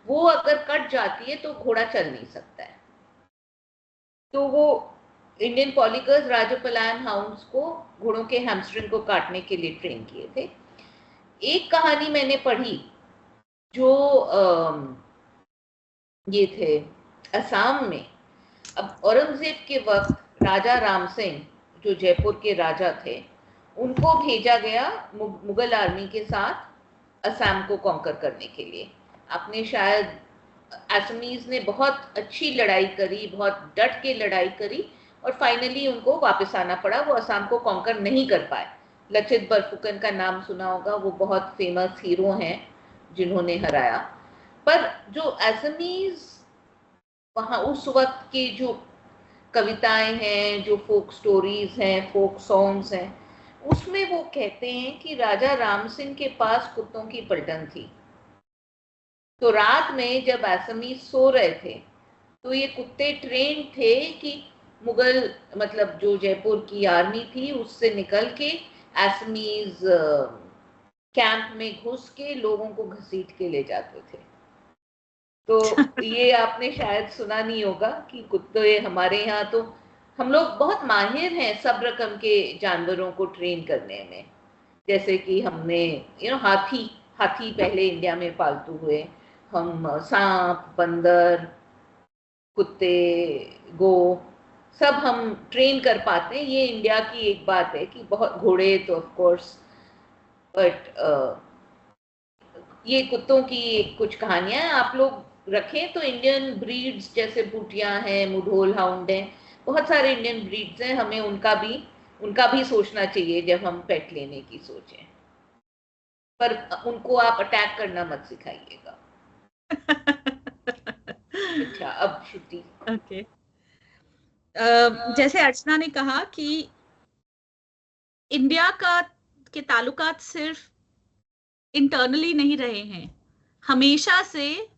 वो अगर कट जाती है तो घोड़ा चल नहीं सकता है। तो वो इंडियन पॉलीगर्स राजापलायम हाउंड्स को घोड़ों के हैमस्ट्रिंग को काटने के लिए ट्रेन किए थे। एक कहानी मैंने पढ़ी जो ये थे असम में। अब औरंगजेब के वक्त राजा राम सिंह जो जयपुर के राजा थे, उनको भेजा गया मुगल आर्मी के साथ असम को कॉन्कर करने के लिए। आपने शायद, असमीज ने बहुत अच्छी लड़ाई करी, बहुत डट के लड़ाई करी, और फाइनली उनको वापस आना पड़ा। वो असम को कॉन्कर नहीं कर पाए। लचित बरफुकन का नाम सुना होगा, वो बहुत फेमस हीरो हैं जिन्होंने हराया। पर जो असमीज वहाँ उस वक्त की जो कविताएं हैं, जो फोक स्टोरीज हैं, फोक सॉन्ग्स हैं, उसमें वो कहते हैं कि राजा राम सिंह के पास कुत्तों की पलटन थी। तो रात में जब असमीज सो रहे थे तो ये कुत्ते ट्रेन थे कि मुगल मतलब जो जयपुर की आर्मी थी उससे निकल के असमीज कैंप में घुस के लोगों को घसीट के ले जाते थे। तो ये आपने शायद सुना नहीं होगा कि कुत्ते हमारे यहाँ तो हम लोग बहुत माहिर हैं सब रकम के जानवरों को ट्रेन करने में। जैसे कि हमने हाथी पहले इंडिया में पालतू हुए, हम सांप, बंदर, कुत्ते, गो सब हम ट्रेन कर पाते हैं। ये इंडिया की एक बात है कि बहुत, घोड़े तो ऑफ कोर्स, बट ये कुत्तों की कुछ कहानियां आप लोग रखें तो इंडियन ब्रीड्स जैसे बूटियां हैं, मुधोल हाउंड हैं, बहुत सारे इंडियन ब्रीड्स हैं, हमें उनका भी सोचना चाहिए जब हम पेट लेने की सोचें। पर उनको आप अटैक करना मत सिखाइएगा। अच्छा, अब श्रुति। ओके, जैसे अर्चना ने कहा कि इंडिया के ताल्लुकात सिर्फ इंटरनली नहीं रहे हैं, हमेशा से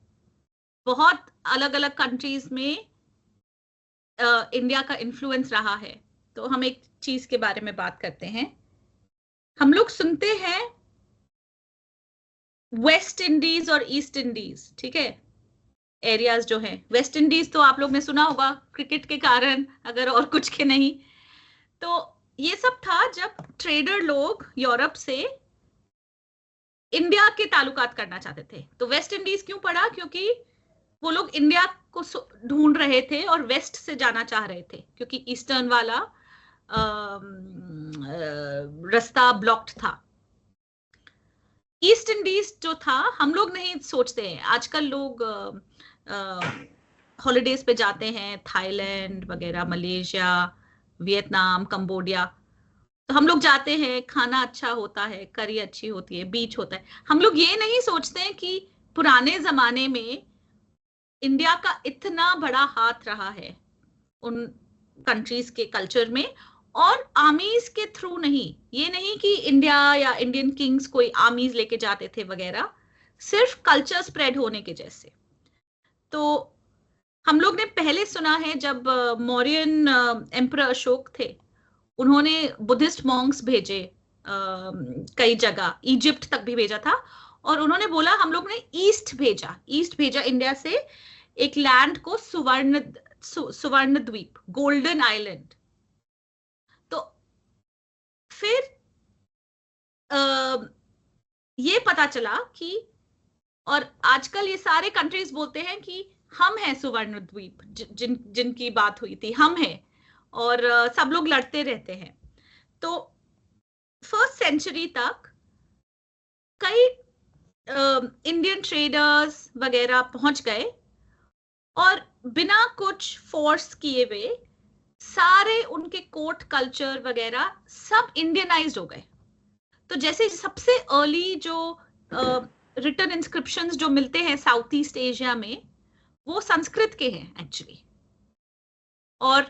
बहुत अलग अलग कंट्रीज में इंडिया का इन्फ्लुएंस रहा है। तो हम एक चीज के बारे में बात करते हैं। हम लोग सुनते हैं वेस्ट इंडीज और ईस्ट इंडीज, ठीक है, एरियाज जो हैं। वेस्ट इंडीज तो आप लोग ने सुना होगा क्रिकेट के कारण, अगर और कुछ के नहीं। तो ये सब था जब ट्रेडर लोग यूरोप से इंडिया के ताल्लुकात करना चाहते थे। तो वेस्ट इंडीज क्यों पड़ा? क्योंकि वो लोग इंडिया को ढूंढ रहे थे और वेस्ट से जाना चाह रहे थे, क्योंकि ईस्टर्न वाला रास्ता ब्लॉक्ड था। ईस्ट इंडीज जो था, हम लोग नहीं सोचते हैं। आजकल लोग हॉलिडेज पे जाते हैं, थाईलैंड वगैरह, मलेशिया, वियतनाम, कंबोडिया। तो हम लोग जाते हैं, खाना अच्छा होता है, करी अच्छी होती है, बीच होता है। हम लोग ये नहीं सोचते हैं कि पुराने जमाने में इंडिया का इतना बड़ा हाथ रहा है उन कंट्रीज के कल्चर में, और आर्मीज के थ्रू नहीं। ये नहीं कि इंडिया या इंडियन किंग्स कोई आर्मीज लेके जाते थे वगैरह, सिर्फ कल्चर स्प्रेड होने के जैसे। तो हम लोग ने पहले सुना है जब मौर्यन एम्परर अशोक थे, उन्होंने बुद्धिस्ट मॉन्क्स भेजे कई जगह, इजिप्ट तक भी भेजा था, और उन्होंने बोला हम लोग ने ईस्ट भेजा इंडिया से एक लैंड को, सुवर्ण द्वीप, गोल्डन आइलैंड। तो फिर ये पता चला कि, और आजकल ये सारे कंट्रीज बोलते हैं कि हम हैं सुवर्ण द्वीप, जिनकी बात हुई थी, हम हैं, और सब लोग लड़ते रहते हैं। तो फर्स्ट सेंचुरी तक कई इंडियन ट्रेडर्स वगैरह पहुंच गए, और बिना कुछ फोर्स किए हुए सारे उनके कोर्ट कल्चर वगैरह सब इंडियनाइज्ड हो गए। तो जैसे सबसे अर्ली जो रिटन इंस्क्रिप्शंस जो मिलते हैं साउथ ईस्ट एशिया में, वो संस्कृत के हैं एक्चुअली। और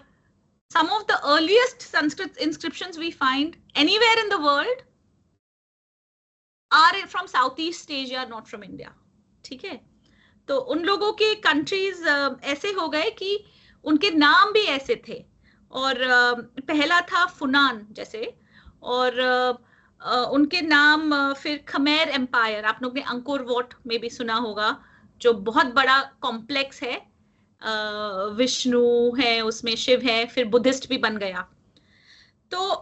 some of the earliest Sanskrit inscriptions we find anywhere in the world are from Southeast Asia, not from India. ठीक है, तो उन लोगों के कंट्रीज ऐसे हो गए कि उनके नाम भी ऐसे थे। और पहला था फुनान जैसे, और उनके नाम फिर खमेर एम्पायर, आप लोग ने अंकोर वॉट में भी सुना होगा, जो बहुत बड़ा कॉम्प्लेक्स है, विष्णु है उसमें, शिव है, फिर बुद्धिस्ट भी बन गया। तो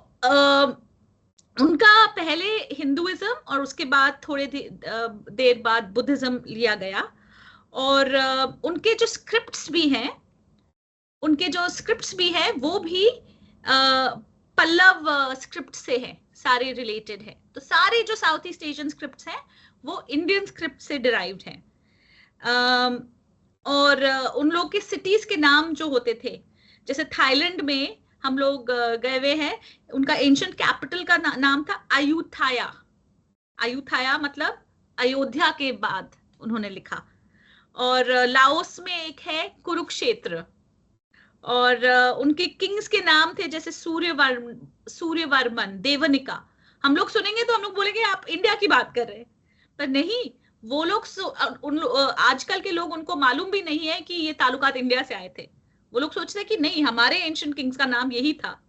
उनका पहले हिंदुइज्म और उसके बाद थोड़े देर बाद बुद्धिज्म लिया गया। और उनके जो स्क्रिप्ट्स भी हैं वो भी पल्लव स्क्रिप्ट से हैं, सारे रिलेटेड है। तो सारे जो साउथ ईस्ट एशियन स्क्रिप्ट्स हैं वो इंडियन स्क्रिप्ट से डिराइव्ड हैं। और उन लोग के सिटीज के नाम जो होते थे, जैसे थाईलैंड में हम लोग गए हुए हैं, उनका एंशिएंट कैपिटल का नाम था अयुथाया, मतलब अयोध्या के बाद उन्होंने लिखा। और लाओस में एक है कुरुक्षेत्र, और उनके किंग्स के नाम थे जैसे सूर्यवर्मन, देवनिका। हम लोग सुनेंगे तो हम लोग बोलेंगे आप इंडिया की बात कर रहे हैं, पर नहीं, वो लोग आजकल के लोग, उनको मालूम भी नहीं है कि ये तालुकात इंडिया से आए थे। वो लोग सोचते हैं कि नहीं, हमारे एंशिएंट किंग्स का नाम यही था।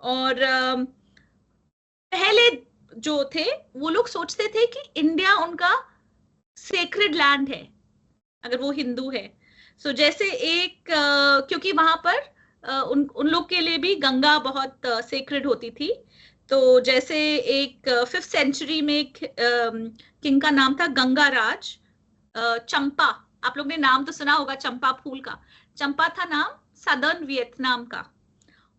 और पहले जो थे वो लोग सोचते थे कि इंडिया उनका सेक्रेड लैंड है, अगर वो हिंदू है। सो जैसे एक क्योंकि वहां पर उन लोग के लिए भी गंगा बहुत सेक्रेड होती थी। तो जैसे एक 5th सेंचुरी में एक किंग का नाम था गंगा राज चंपा। आप लोग ने नाम तो सुना होगा चंपा फूल का। चंपा था नाम सदर्न वियतनाम का।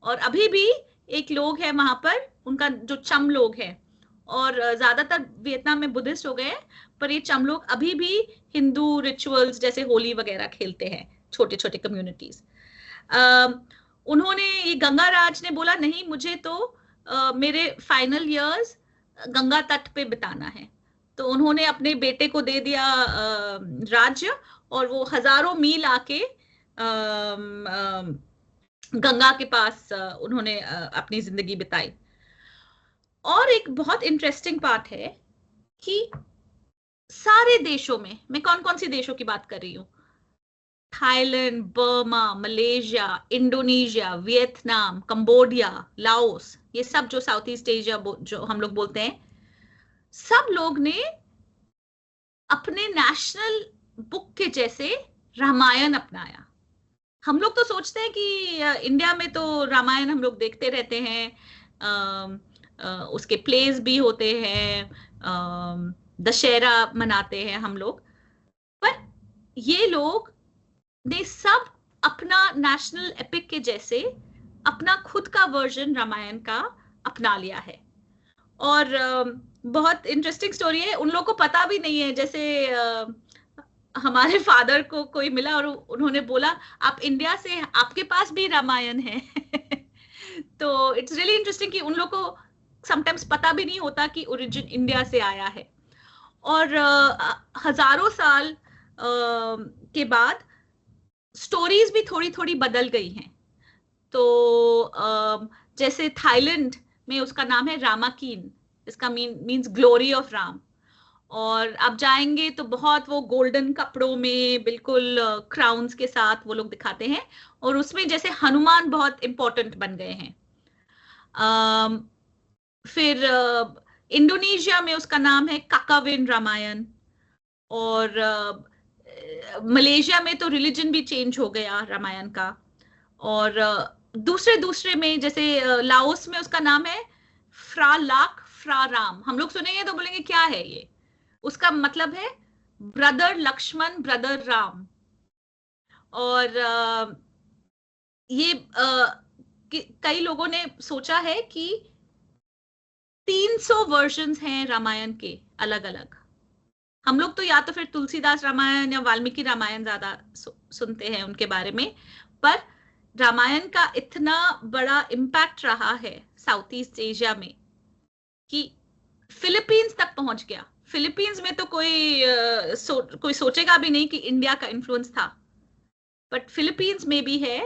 और अभी भी एक लोग है वहां पर, उनका जो चम लोग है, और ज्यादातर वियतनाम में बुद्धिस्ट हो गए हैं, पर ये चम लोग अभी भी हिंदू रिचुअल्स जैसे होली वगैरह खेलते हैं, छोटे छोटे कम्युनिटीज। उन्होंने, ये गंगा राज ने बोला नहीं, मुझे तो मेरे फाइनल इयर्स गंगा तट पे बिताना है। तो उन्होंने अपने बेटे को दे दिया राज्य, और वो हजारों मील आके गंगा के पास उन्होंने अपनी जिंदगी बिताई। और एक बहुत इंटरेस्टिंग पार्ट है कि सारे देशों में, मैं कौन कौन सी देशों की बात कर रही हूँ, Thailand, Burma, Malaysia, Indonesia, Vietnam, Cambodia, Laos, ये सब जो साउथ ईस्ट एशिया जो हम लोग बोलते हैं, सब लोग ने अपने नेशनल बुक के जैसे रामायण अपनाया। हम लोग तो सोचते हैं कि इंडिया में तो रामायण हम लोग देखते रहते हैं, उसके प्लेस भी होते हैं, दशहरा मनाते हैं हम लोग, पर ये लोग ने सब अपना नेशनल एपिक के जैसे अपना खुद का वर्जन रामायण का अपना लिया है। और बहुत इंटरेस्टिंग स्टोरी है, उन लोगों को पता भी नहीं है। जैसे हमारे फादर को कोई मिला और उन्होंने बोला आप इंडिया से, आपके पास भी रामायण है। तो इट्स रियली इंटरेस्टिंग कि उन लोगों को समटाइम्स पता भी नहीं होता कि ओरिजिन इंडिया से आया है। और हजारों साल के बाद स्टोरीज भी थोड़ी थोड़ी बदल गई हैं। तो जैसे थाईलैंड में उसका नाम है रामाकीन, इसका मीन्स ग्लोरी ऑफ राम। और आप जाएंगे तो बहुत वो गोल्डन कपड़ों में बिल्कुल क्राउन्स के साथ वो लोग दिखाते हैं, और उसमें जैसे हनुमान बहुत इंपॉर्टेंट बन गए हैं। फिर इंडोनेशिया में उसका नाम है काकाविन रामायण। और मलेशिया में तो रिलीजन भी चेंज हो गया रामायण का। और दूसरे दूसरे में जैसे लाओस में उसका नाम है फ्रा लाख फ्रा राम। हम लोग सुनेंगे तो बोलेंगे क्या है ये, उसका मतलब है ब्रदर लक्ष्मण, ब्रदर राम। और ये कई लोगों ने सोचा है कि 300 वर्जन्स हैं रामायण के अलग अलग। हम लोग तो या तो फिर तुलसीदास रामायण या वाल्मीकि रामायण ज्यादा सुनते हैं उनके बारे में, पर रामायण का इतना बड़ा इम्पैक्ट रहा है साउथ ईस्ट एशिया में कि फिलीपींस तक पहुंच गया। फिलीपींस में तो कोई सोचेगा भी नहीं कि इंडिया का इन्फ्लुएंस था, बट फिलीपींस में भी है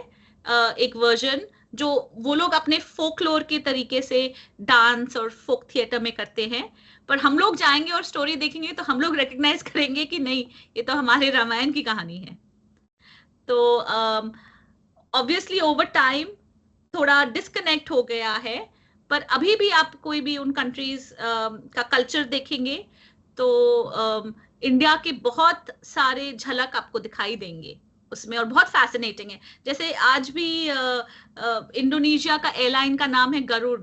एक वर्जन जो वो लोग अपने फोकलोर के तरीके से डांस और फोक थिएटर में करते हैं। पर हम लोग जाएंगे और स्टोरी देखेंगे तो हम लोग रिकग्नाइज करेंगे कि नहीं, ये तो हमारे रामायण की कहानी है। तो ऑब्वियसली ओवर टाइम थोड़ा डिस्कनेक्ट हो गया है, पर अभी भी आप कोई भी उन कंट्रीज का कल्चर देखेंगे तो इंडिया के बहुत सारे झलक आपको दिखाई देंगे उसमें, और बहुत फैसिनेटिंग है। जैसे आज भी इंडोनेशिया का एयरलाइन का नाम है गरुड़,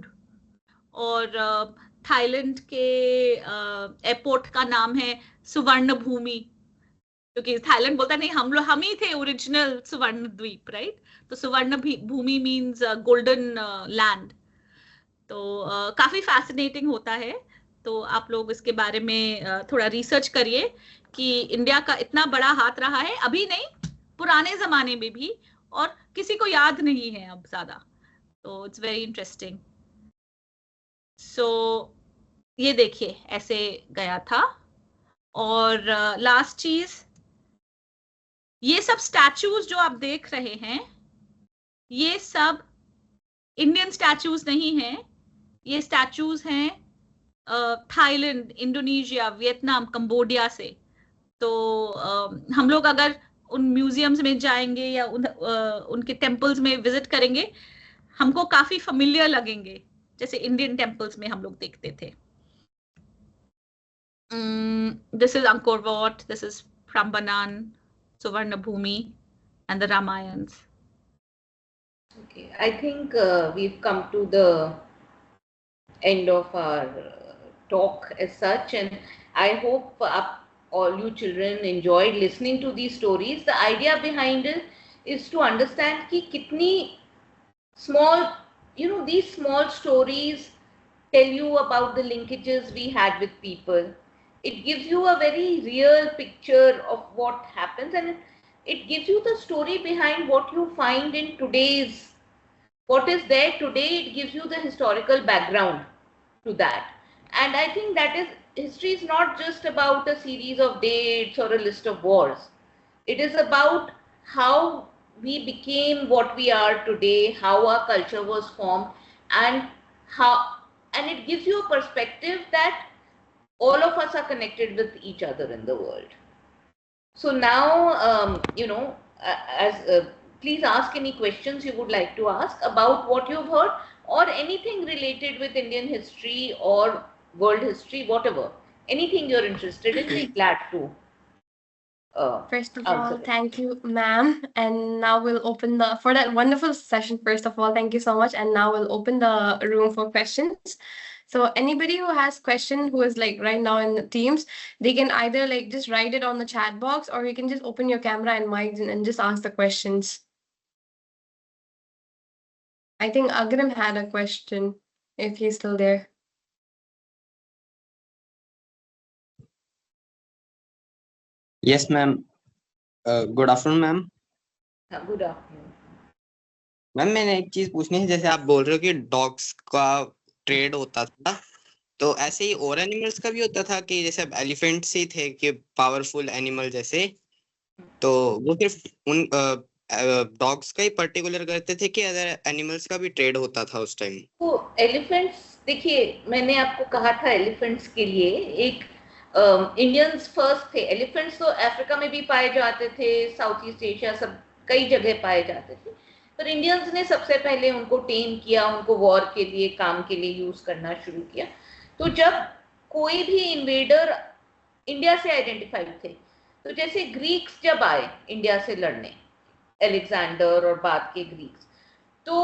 और थाईलैंड के एयरपोर्ट का नाम है सुवर्ण भूमि, क्योंकि थाईलैंड बोलता नहीं हम ही थे ओरिजिनल सुवर्ण द्वीप, राइट। तो सुवर्ण भूमि मीन्स गोल्डन लैंड। तो काफी फैसिनेटिंग होता है। तो आप लोग इसके बारे में थोड़ा रिसर्च करिए कि इंडिया का इतना बड़ा हाथ रहा है, अभी नहीं पुराने जमाने में भी, और किसी को याद नहीं है अब ज्यादा। तो इट्स वेरी इंटरेस्टिंग। सो ये देखिए ऐसे गया था। और लास्ट चीज, ये सब स्टैचूज जो आप देख रहे हैं ये सब इंडियन स्टैचूज नहीं हैं, ये स्टैचूज हैं थाईलैंड, इंडोनेशिया, वियतनाम, कंबोडिया से। तो हम लोग अगर उन म्यूजियम्स में जाएंगे या उनके टेम्पल्स में विजिट करेंगे, हमको काफी फेमिलियर लगेंगे, जैसे इंडियन टेम्पल्स में हम लोग देखते थे. This is Angkor Wat, this is Prambanan, Suvarnabhumi, and the Ramayans. Okay, I think we've come to the end of our talk as such, and I hope all you children enjoyed listening to these stories. The idea behind it is to understand ki kitni small, these small stories tell you about the linkages we had with people. It gives you a very real picture of what happens, and it gives you the story behind what you find in today's, what is there today. It gives you the historical background to that. And I think that is, history is not just about a series of dates or a list of wars. It is about how we became what we are today, how our culture was formed, and it gives you a perspective that all of us are connected with each other in the world. So now, please ask any questions you would like to ask about what you've heard, or anything related with Indian history or world history, whatever. Anything you're interested in, we're glad to. First of all, thank you, ma'am. And now we'll open for that wonderful session. First of all, thank you so much. And now we'll open the room for questions. So anybody who has question, who is like right now in the Teams, they can either like just write it on the chat box, or you can just open your camera and mic and just ask the questions. I think Agrim had a question, if he's still there. Yes, ma'am. Good afternoon, ma'am. Good afternoon. Ma'am मैंने एक चीज पूछनी है, जैसे आप बोल रहे हो कि डॉग्स का ट्रेड होता था, तो ऐसे ही और एनिमल्स का भी होता था कि जैसे अब एलिफेंट्स ही थे कि पावरफुल एनिमल जैसे, तो वो सिर्फ उन डॉग्स का ही पर्टिकुलर करते थे कि अदर एनिमल्स का भी ट्रेड होता था उस टाइम? तो एलिफेंट्स, देखिए मैंने आपको कहा था एलिफेंट्स के लिए एक इंडियंस फर्स्ट थे. एलिफेंट्स तो अफ्रीका में भी पाए जाते थे, साउथ ईस्ट एशिया सब कई जगह पाए जाते थे, पर इंडियंस ने सबसे पहले उनको टेम किया, उनको वॉर के लिए, काम के लिए यूज करना शुरू किया. तो जब कोई भी इन्वेडर इंडिया से आइडेंटिफाइड थे, तो जैसे ग्रीक्स जब आए इंडिया से लड़ने, अलेक्जेंडर और बाद के ग्रीक्स, तो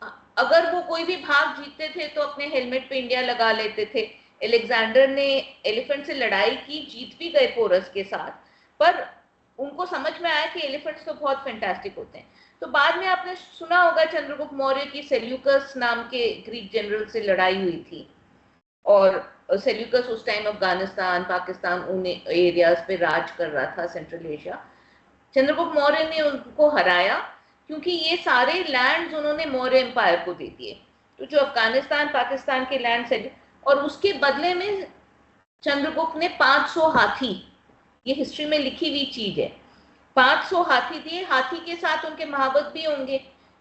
अगर वो कोई भी भाग जीतते थे तो अपने हेलमेट पे इंडिया लगा लेते थे. अलेक्जेंडर ने एलिफेंट से लड़ाई की, जीत भी गए पोरस के साथ, पर उनको समझ में आया कि एलिफेंट्स तो बहुत फैंटास्टिक होते हैं. तो बाद में आपने सुना होगा चंद्रगुप्त मौर्य की सेल्यूकस नाम के ग्रीक जनरल से लड़ाई हुई थी, और सेल्यूकस उस टाइम अफगानिस्तान, पाकिस्तान, उन एरियाज पे राज कर रहा था, सेंट्रल एशिया. चंद्रगुप्त मौर्य ने उनको हराया क्योंकि ये सारे लैंड्स उन्होंने मौर्य एम्पायर को दे दिए. तो जो अफगानिस्तान, पाकिस्तान के लैंड से, और उसके बदले में चंद्रगुप्त ने 500 हाथी, ये हिस्ट्री में लिखी हुई चीज है, 500 हाथी दिए. हाथी के साथ उनके महावत भी होंगे,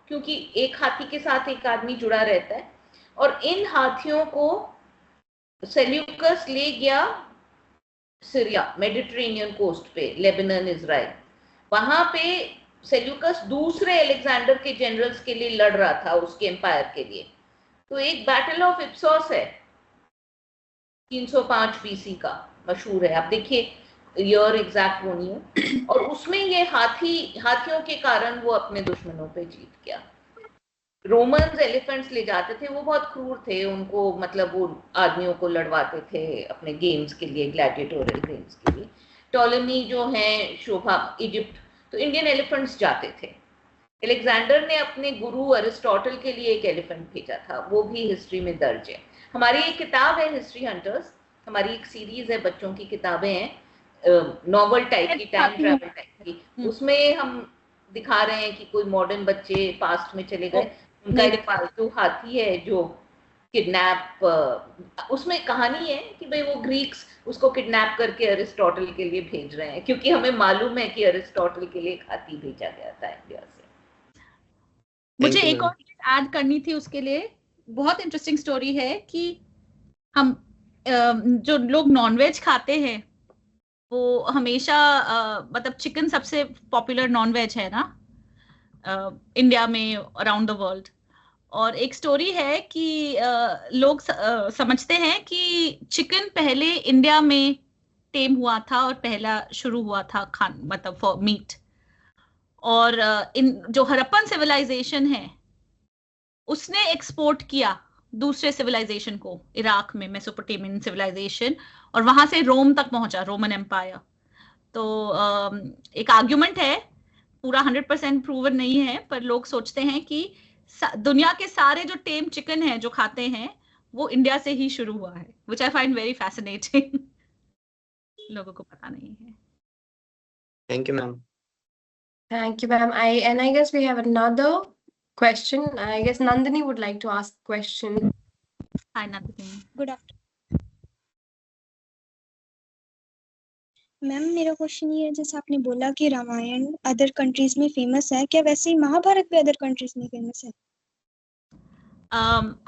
क्योंकि एक हाथी के साथ एक आदमी जुड़ा रहता है. और इन हाथियों को सेल्यूकस ले गया सीरिया, मेडिटेरेनियन कोस्ट पे, लेबनान, इजराइल. वहां पे सेल्यूकस दूसरे अलेक्जेंडर के जनरल्स के लिए लड़ रहा था, उसके एम्पायर के लिए. तो एक बैटल ऑफ इप्सोस है 305 बीसी का, मशहूर है, आप देखिए, ईयर एग्जैक्ट वो नहीं है. और उसमें ये हाथियों के कारण वो अपने दुश्मनों पे जीत गया. रोमन्स एलिफेंट्स ले जाते थे, वो बहुत क्रूर थे, उनको मतलब वो आदमियों को लड़वाते थे अपने गेम्स के लिए, ग्लैडिएटोरियल गेम्स के लिए. टॉलेमी जो हैं, शोभा, इजिप्ट, तो इंडियन एलिफेंट्स जाते थे. अलेक्जेंडर ने अपने गुरु अरिस्टोटल के लिए एक एलिफेंट भेजा था, वो भी हिस्ट्री में दर्ज है. हमारी एक किताब है हिस्ट्री हंटर्स, हमारी एक सीरीज है, बच्चों की किताबें हैं, नॉवल टाइप की, टाइम ट्रैवल टाइप की. उसमें हम दिखा रहे हैं कि कोई मॉडर्न बच्चे पास्ट में चले गए, उनका एक पालतू हाथी है जो किडनैप, उसमें कहानी है कि भाई वो ग्रीक्स उसको किडनैप करके अरिस्टोटल के लिए भेज रहे हैं, क्योंकि हमें मालूम है कि अरिस्टोटल के लिए एक हाथी भेजा गया था इंडिया से. मुझे एक और चीज ऐड करनी थी उसके लिए. बहुत इंटरेस्टिंग स्टोरी है कि हम जो लोग नॉनवेज खाते हैं वो हमेशा मतलब चिकन सबसे पॉपुलर नॉन वेज है ना इंडिया में, अराउंड द वर्ल्ड। और एक स्टोरी है कि लोग समझते हैं कि चिकन पहले इंडिया में टेम हुआ था और पहला शुरू हुआ था खान मतलब फॉर मीट। और इन जो हड़प्पन सिविलाइजेशन है उसने एक्सपोर्ट किया दूसरे सिविलाइजेशन को, इराक में मेसोपोटामियन सिविलाइजेशन, और वहां से रोम तक पहुंचा, रोमन एम्पायर। तो एक आर्ग्यूमेंट है, पूरा 100% प्रूवन नहीं है, पर लोग सोचते हैं कि दुनिया के सारे जो टेम चिकन है जो खाते हैं वो इंडिया से ही शुरू हुआ है, विच आई फाइंड वेरी फैसिनेटिंग। लोगों को पता नहीं है। Thank you ma'am. Thank you, ma'am. I guess we have another question. I guess Nandini would like to ask a question. Hi Nandini. Good afternoon ma'am. मेरा क्वेश्चन ये है, जैसे आपने बोला कि रामायण अदर कंट्रीज में फेमस है, क्या वैसे ही महाभारत भी अदर कंट्रीज में फेमस है?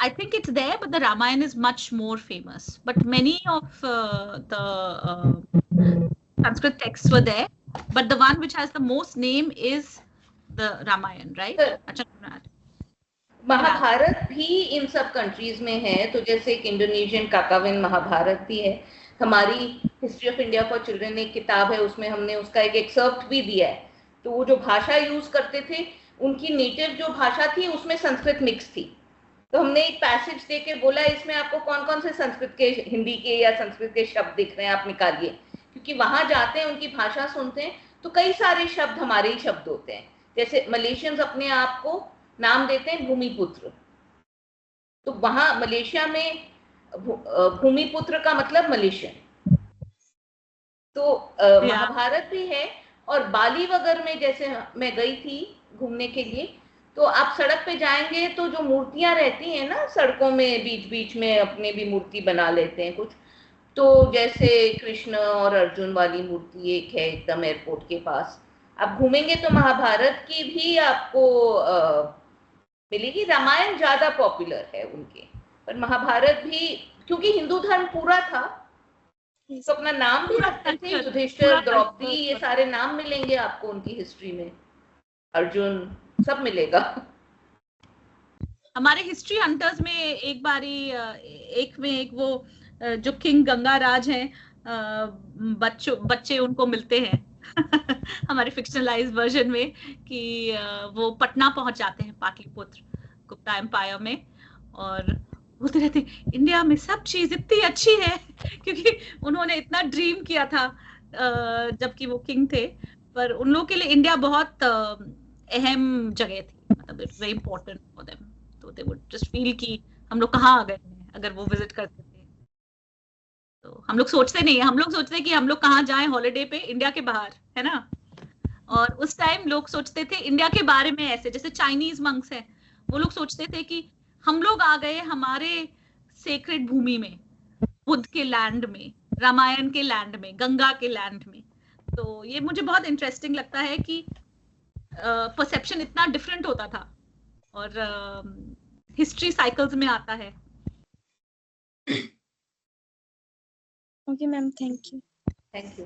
I think it's there, but the Ramayana is much more famous. But many of the Sanskrit texts were there, but the one which has the most name is the Ramayana, right? Mahabharata भी इन सब countries में है। तो जैसे एक Indonesian काकाविन Mahabharat भी है। हमारी history of India for children एक किताब है, उसमें हमने उसका एक एक्सर्प्ट भी दिया है। तो वो जो भाषा यूज करते थे, उनकी नेटिव जो भाषा थी उसमें संस्कृत मिक्स थी। तो हमने एक पैसेज दे के बोला इसमें आपको कौन कौन से संस्कृत के, हिंदी के या संस्कृत के शब्द दिख रहे हैं, आप निकालिए। क्योंकि वहां जाते हैं, उनकी भाषा सुनते हैं, तो कई सारे शब्द हमारे ही शब्द होते हैं। जैसे मलेशियंस अपने आप को नाम देते हैं भूमिपुत्र, तो वहां मलेशिया में भूमिपुत्र का मतलब मलेशियन। तो महाभारत भी है। और बाली वगैरह में जैसे मैं गई थी घूमने के लिए, तो आप सड़क पे जाएंगे तो जो मूर्तियां रहती हैं ना सड़कों में, बीच बीच में अपने भी मूर्ति बना लेते हैं कुछ। तो जैसे कृष्ण और अर्जुन वाली मूर्ति एक है एकदम एयरपोर्ट के पास। आप घूमेंगे तो महाभारत की भी आपको मिलेगी। रामायण ज्यादा पॉपुलर है उनके, पर महाभारत भी क्योंकि हिंदू धर्म पूरा था तो अपना नाम भी रखते थे। युधिष्ठिर, द्रौपदी, ये सारे नाम मिलेंगे आपको उनकी हिस्ट्री में, अर्जुन, सब मिलेगा। हमारे हिस्ट्री हंटर्स में एक बारी एक वो जो किंग गंगाराज हैं, बच्चे उनको मिलते हैं हमारे फिक्शनलाइज वर्जन में, कि वो पटना पहुंच जाते हैं, पाटलिपुत्र, गुप्ता एम्पायर में, और बोलते रहते हैं इंडिया में सब चीज इतनी अच्छी है क्योंकि उन्होंने इतना ड्रीम किया था जबकि वो किंग थे। पर उन लोगों के लिए इंडिया बहुत अहम जगह थी, मतलब it's very important for them. तो दे वुड जस्ट फील कि हम लोग कहाँ आ गए हैं अगर वो विजिट करते थे। तो हम लोग सोचते नहीं है, हम लोग सोचते हैं कि हम लोग कहाँ जाएं हॉलिडे पे, इंडिया के बाहर, है ना। और उस टाइम लोग सोचते थे इंडिया के बारे में ऐसे, जैसे चाइनीज मंक्स हैं, वो लोग सोचते थे कि हम लोग आ गए हमारे सेक्रेड भूमि में, बुद्ध के लैंड में, रामायण के लैंड में, गंगा के लैंड में। तो ये मुझे बहुत इंटरेस्टिंग लगता है कि परसेप्शन इतना डिफरेंट होता था और हिस्ट्री साइकिल्स में आता है। Okay ma'am, thank you. Thank you.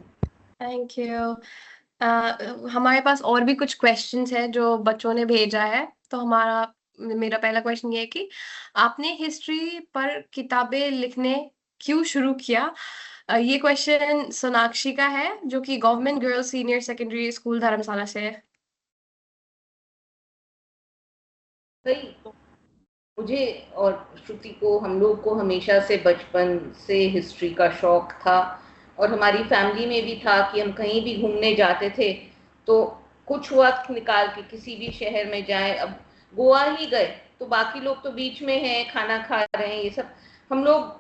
Thank you. हमारे पास और भी कुछ क्वेश्चंस हैं जो बच्चों ने भेजा है। तो मेरा पहला क्वेश्चन ये है कि आपने हिस्ट्री पर किताबें लिखने क्यों शुरू किया? ये क्वेश्चन सोनाक्षी का है, जो कि government girls senior secondary school Dharamshala से है। मुझे और श्रुति को, हम लोग को हमेशा से बचपन से हिस्ट्री का शौक था, और हमारी फैमिली में भी था कि हम कहीं भी घूमने जाते थे तो कुछ वक्त निकाल के किसी भी शहर में जाएं। अब गोवा ही गए तो बाकी लोग तो बीच में हैं, खाना खा रहे हैं, ये सब, हम लोग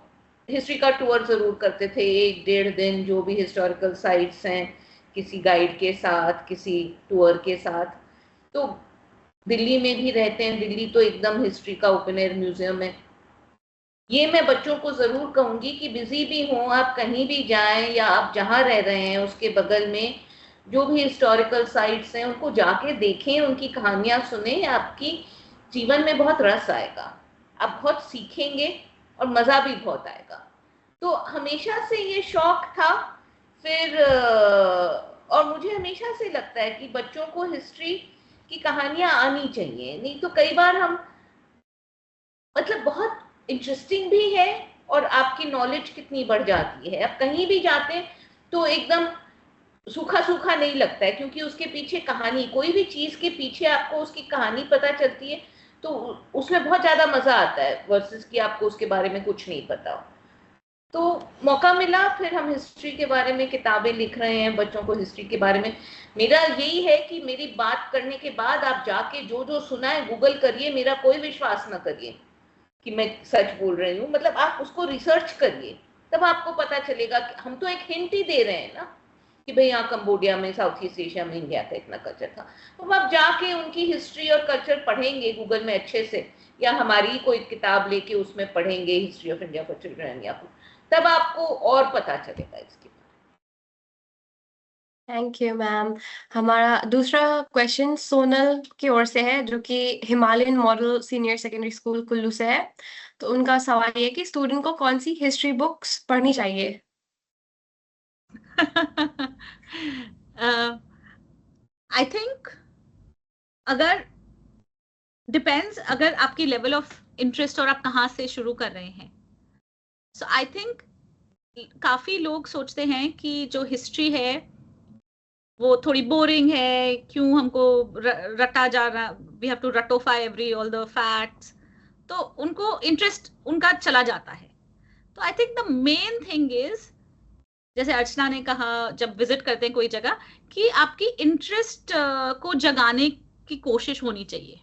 हिस्ट्री का टूर जरूर करते थे, 1-1.5 दिन, जो भी हिस्टोरिकल साइट्स हैं, किसी गाइड के साथ, किसी टूर के साथ। तो दिल्ली में भी रहते हैं, दिल्ली तो एकदम हिस्ट्री का ओपन एयर म्यूजियम है। ये मैं बच्चों को जरूर कहूंगी कि बिजी भी हों, आप कहीं भी जाएं या आप जहां रह रहे हैं उसके बगल में जो भी हिस्टोरिकल साइट्स हैं उनको जाके देखें, उनकी कहानियां सुने, आपकी जीवन में बहुत रस आएगा, आप बहुत सीखेंगे और मजा भी बहुत आएगा। तो हमेशा से ये शौक था। फिर और मुझे हमेशा से लगता है कि बच्चों को हिस्ट्री की कहानियां आनी चाहिए, नहीं तो कई बार हम मतलब बहुत इंटरेस्टिंग भी है और आपकी नॉलेज कितनी बढ़ जाती है। अब कहीं भी जाते हैं तो एकदम सूखा सूखा नहीं लगता है, क्योंकि उसके पीछे कहानी, कोई भी चीज के पीछे आपको उसकी कहानी पता चलती है तो उसमें बहुत ज्यादा मजा आता है, वर्सेस कि आपको उसके बारे में कुछ नहीं पता हो। तो मौका मिला, फिर हम हिस्ट्री के बारे में किताबें लिख रहे हैं बच्चों को हिस्ट्री के बारे में। मेरा यही है कि मेरी बात करने के बाद आप जाके जो जो सुना है गूगल करिए, मेरा कोई विश्वास ना करिए कि मैं सच बोल रही हूँ, मतलब आप उसको रिसर्च करिए, तब आपको पता चलेगा कि हम तो एक हिंट ही दे रहे हैं ना कि भाई यहाँ कंबोडिया में, साउथ ईस्ट एशिया में इंडिया का इतना कल्चर था। तो आप जाके उनकी हिस्ट्री और कल्चर पढ़ेंगे गूगल में अच्छे से, या हमारी कोई किताब लेके उसमें पढ़ेंगे history of India for children, या तब आपको और पता चलेगा इसके बारे में। Thank you ma'am. हमारा दूसरा क्वेश्चन सोनल की ओर से है, जो कि Himalayan model senior secondary school Kullu से है। तो उनका सवाल ये है कि स्टूडेंट को कौन सी हिस्ट्री बुक्स पढ़नी चाहिए? आई थिंक अगर डिपेंड्स, अगर आपकी लेवल ऑफ इंटरेस्ट और आप कहाँ से शुरू कर रहे हैं। सो आई थिंक काफी लोग सोचते हैं कि जो हिस्ट्री है वो थोड़ी बोरिंग है, क्यों हमको रटा जा रहा, वी हैव टू रटोफाई एवरी ऑल द फैक्ट्स, तो उनको इंटरेस्ट उनका चला जाता है। तो I think the main thing is, जैसे अर्चना ने कहा जब विजिट करते हैं कोई जगह, कि आपकी इंटरेस्ट को जगाने की कोशिश होनी चाहिए।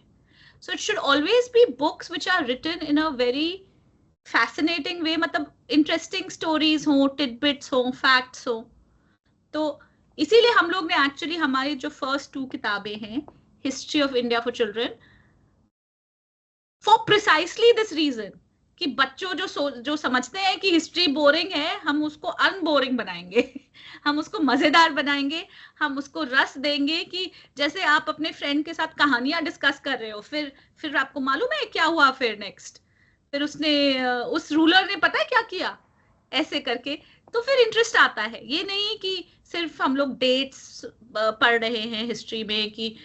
So it should always be books which are written in a very fascinating way, मतलब इंटरेस्टिंग स्टोरीज हो, टिडबिट्स हो, फैक्ट्स हो। तो इसीलिए हम लोग ने एक्चुअली हमारी जो फर्स्ट 2 किताबें हैं, history of India for children, for precisely this reason कि बच्चों जो समझते हैं कि हिस्ट्री बोरिंग है, हम उसको अनबोरिंग बनाएंगे हम उसको मजेदार बनाएंगे, हम उसको रस देंगे कि जैसे आप अपने फ्रेंड के साथ कहानियां डिस्कस कर रहे हो, फिर आपको मालूम है क्या हुआ फिर नेक्स्ट, फिर उस रूलर ने पता है क्या किया, ऐसे करके तो फिर इंटरेस्ट आता है। ये नहीं कि सिर्फ हम लोग डेट्स पढ़ रहे हैं हिस्ट्री में कि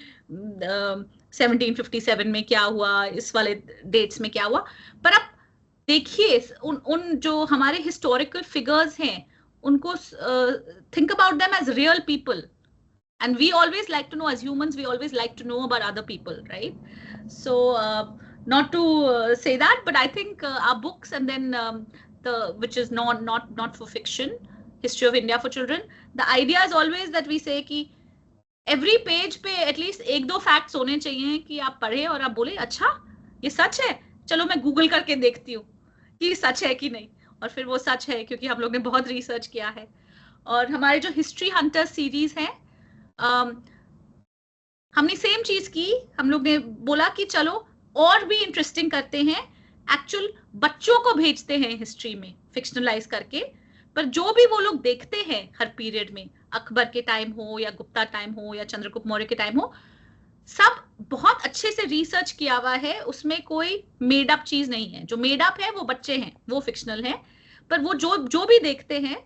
1757 में क्या हुआ, इस वाले डेट्स में क्या हुआ, पर आप देखिए उन जो हमारे हिस्टोरिकल फिगर्स हैं उनको think about them as real people, and we always like to know, as humans we always like to know about other people, right? So not to say that, but I think our books, and then the which is not for fiction, history of India for children, the idea is always that we say कि every page पे at least 1-2 facts होने चाहिए कि आप पढ़े और आप बोले अच्छा ये सच है, चलो मैं गूगल करके देखती हूँ कि सच है कि नहीं, और फिर वो सच है क्योंकि हम लोग ने बहुत रिसर्च किया है। और हमारे जो हिस्ट्री हंटर सीरीज है, हमने सेम चीज की, हम लोग ने बोला कि चलो और भी इंटरेस्टिंग करते हैं, एक्चुअल बच्चों को भेजते हैं हिस्ट्री में फिक्शनलाइज करके, पर जो भी वो लोग देखते हैं हर पीरियड में, अकबर के टाइम हो या गुप्ता टाइम हो या चंद्रगुप्त मौर्य के टाइम हो, सब बहुत अच्छे से रिसर्च किया हुआ है, उसमें कोई मेड अप चीज नहीं है। जो मेड अप है वो बच्चे हैं, वो फिक्शनल है, पर वो जो भी देखते हैं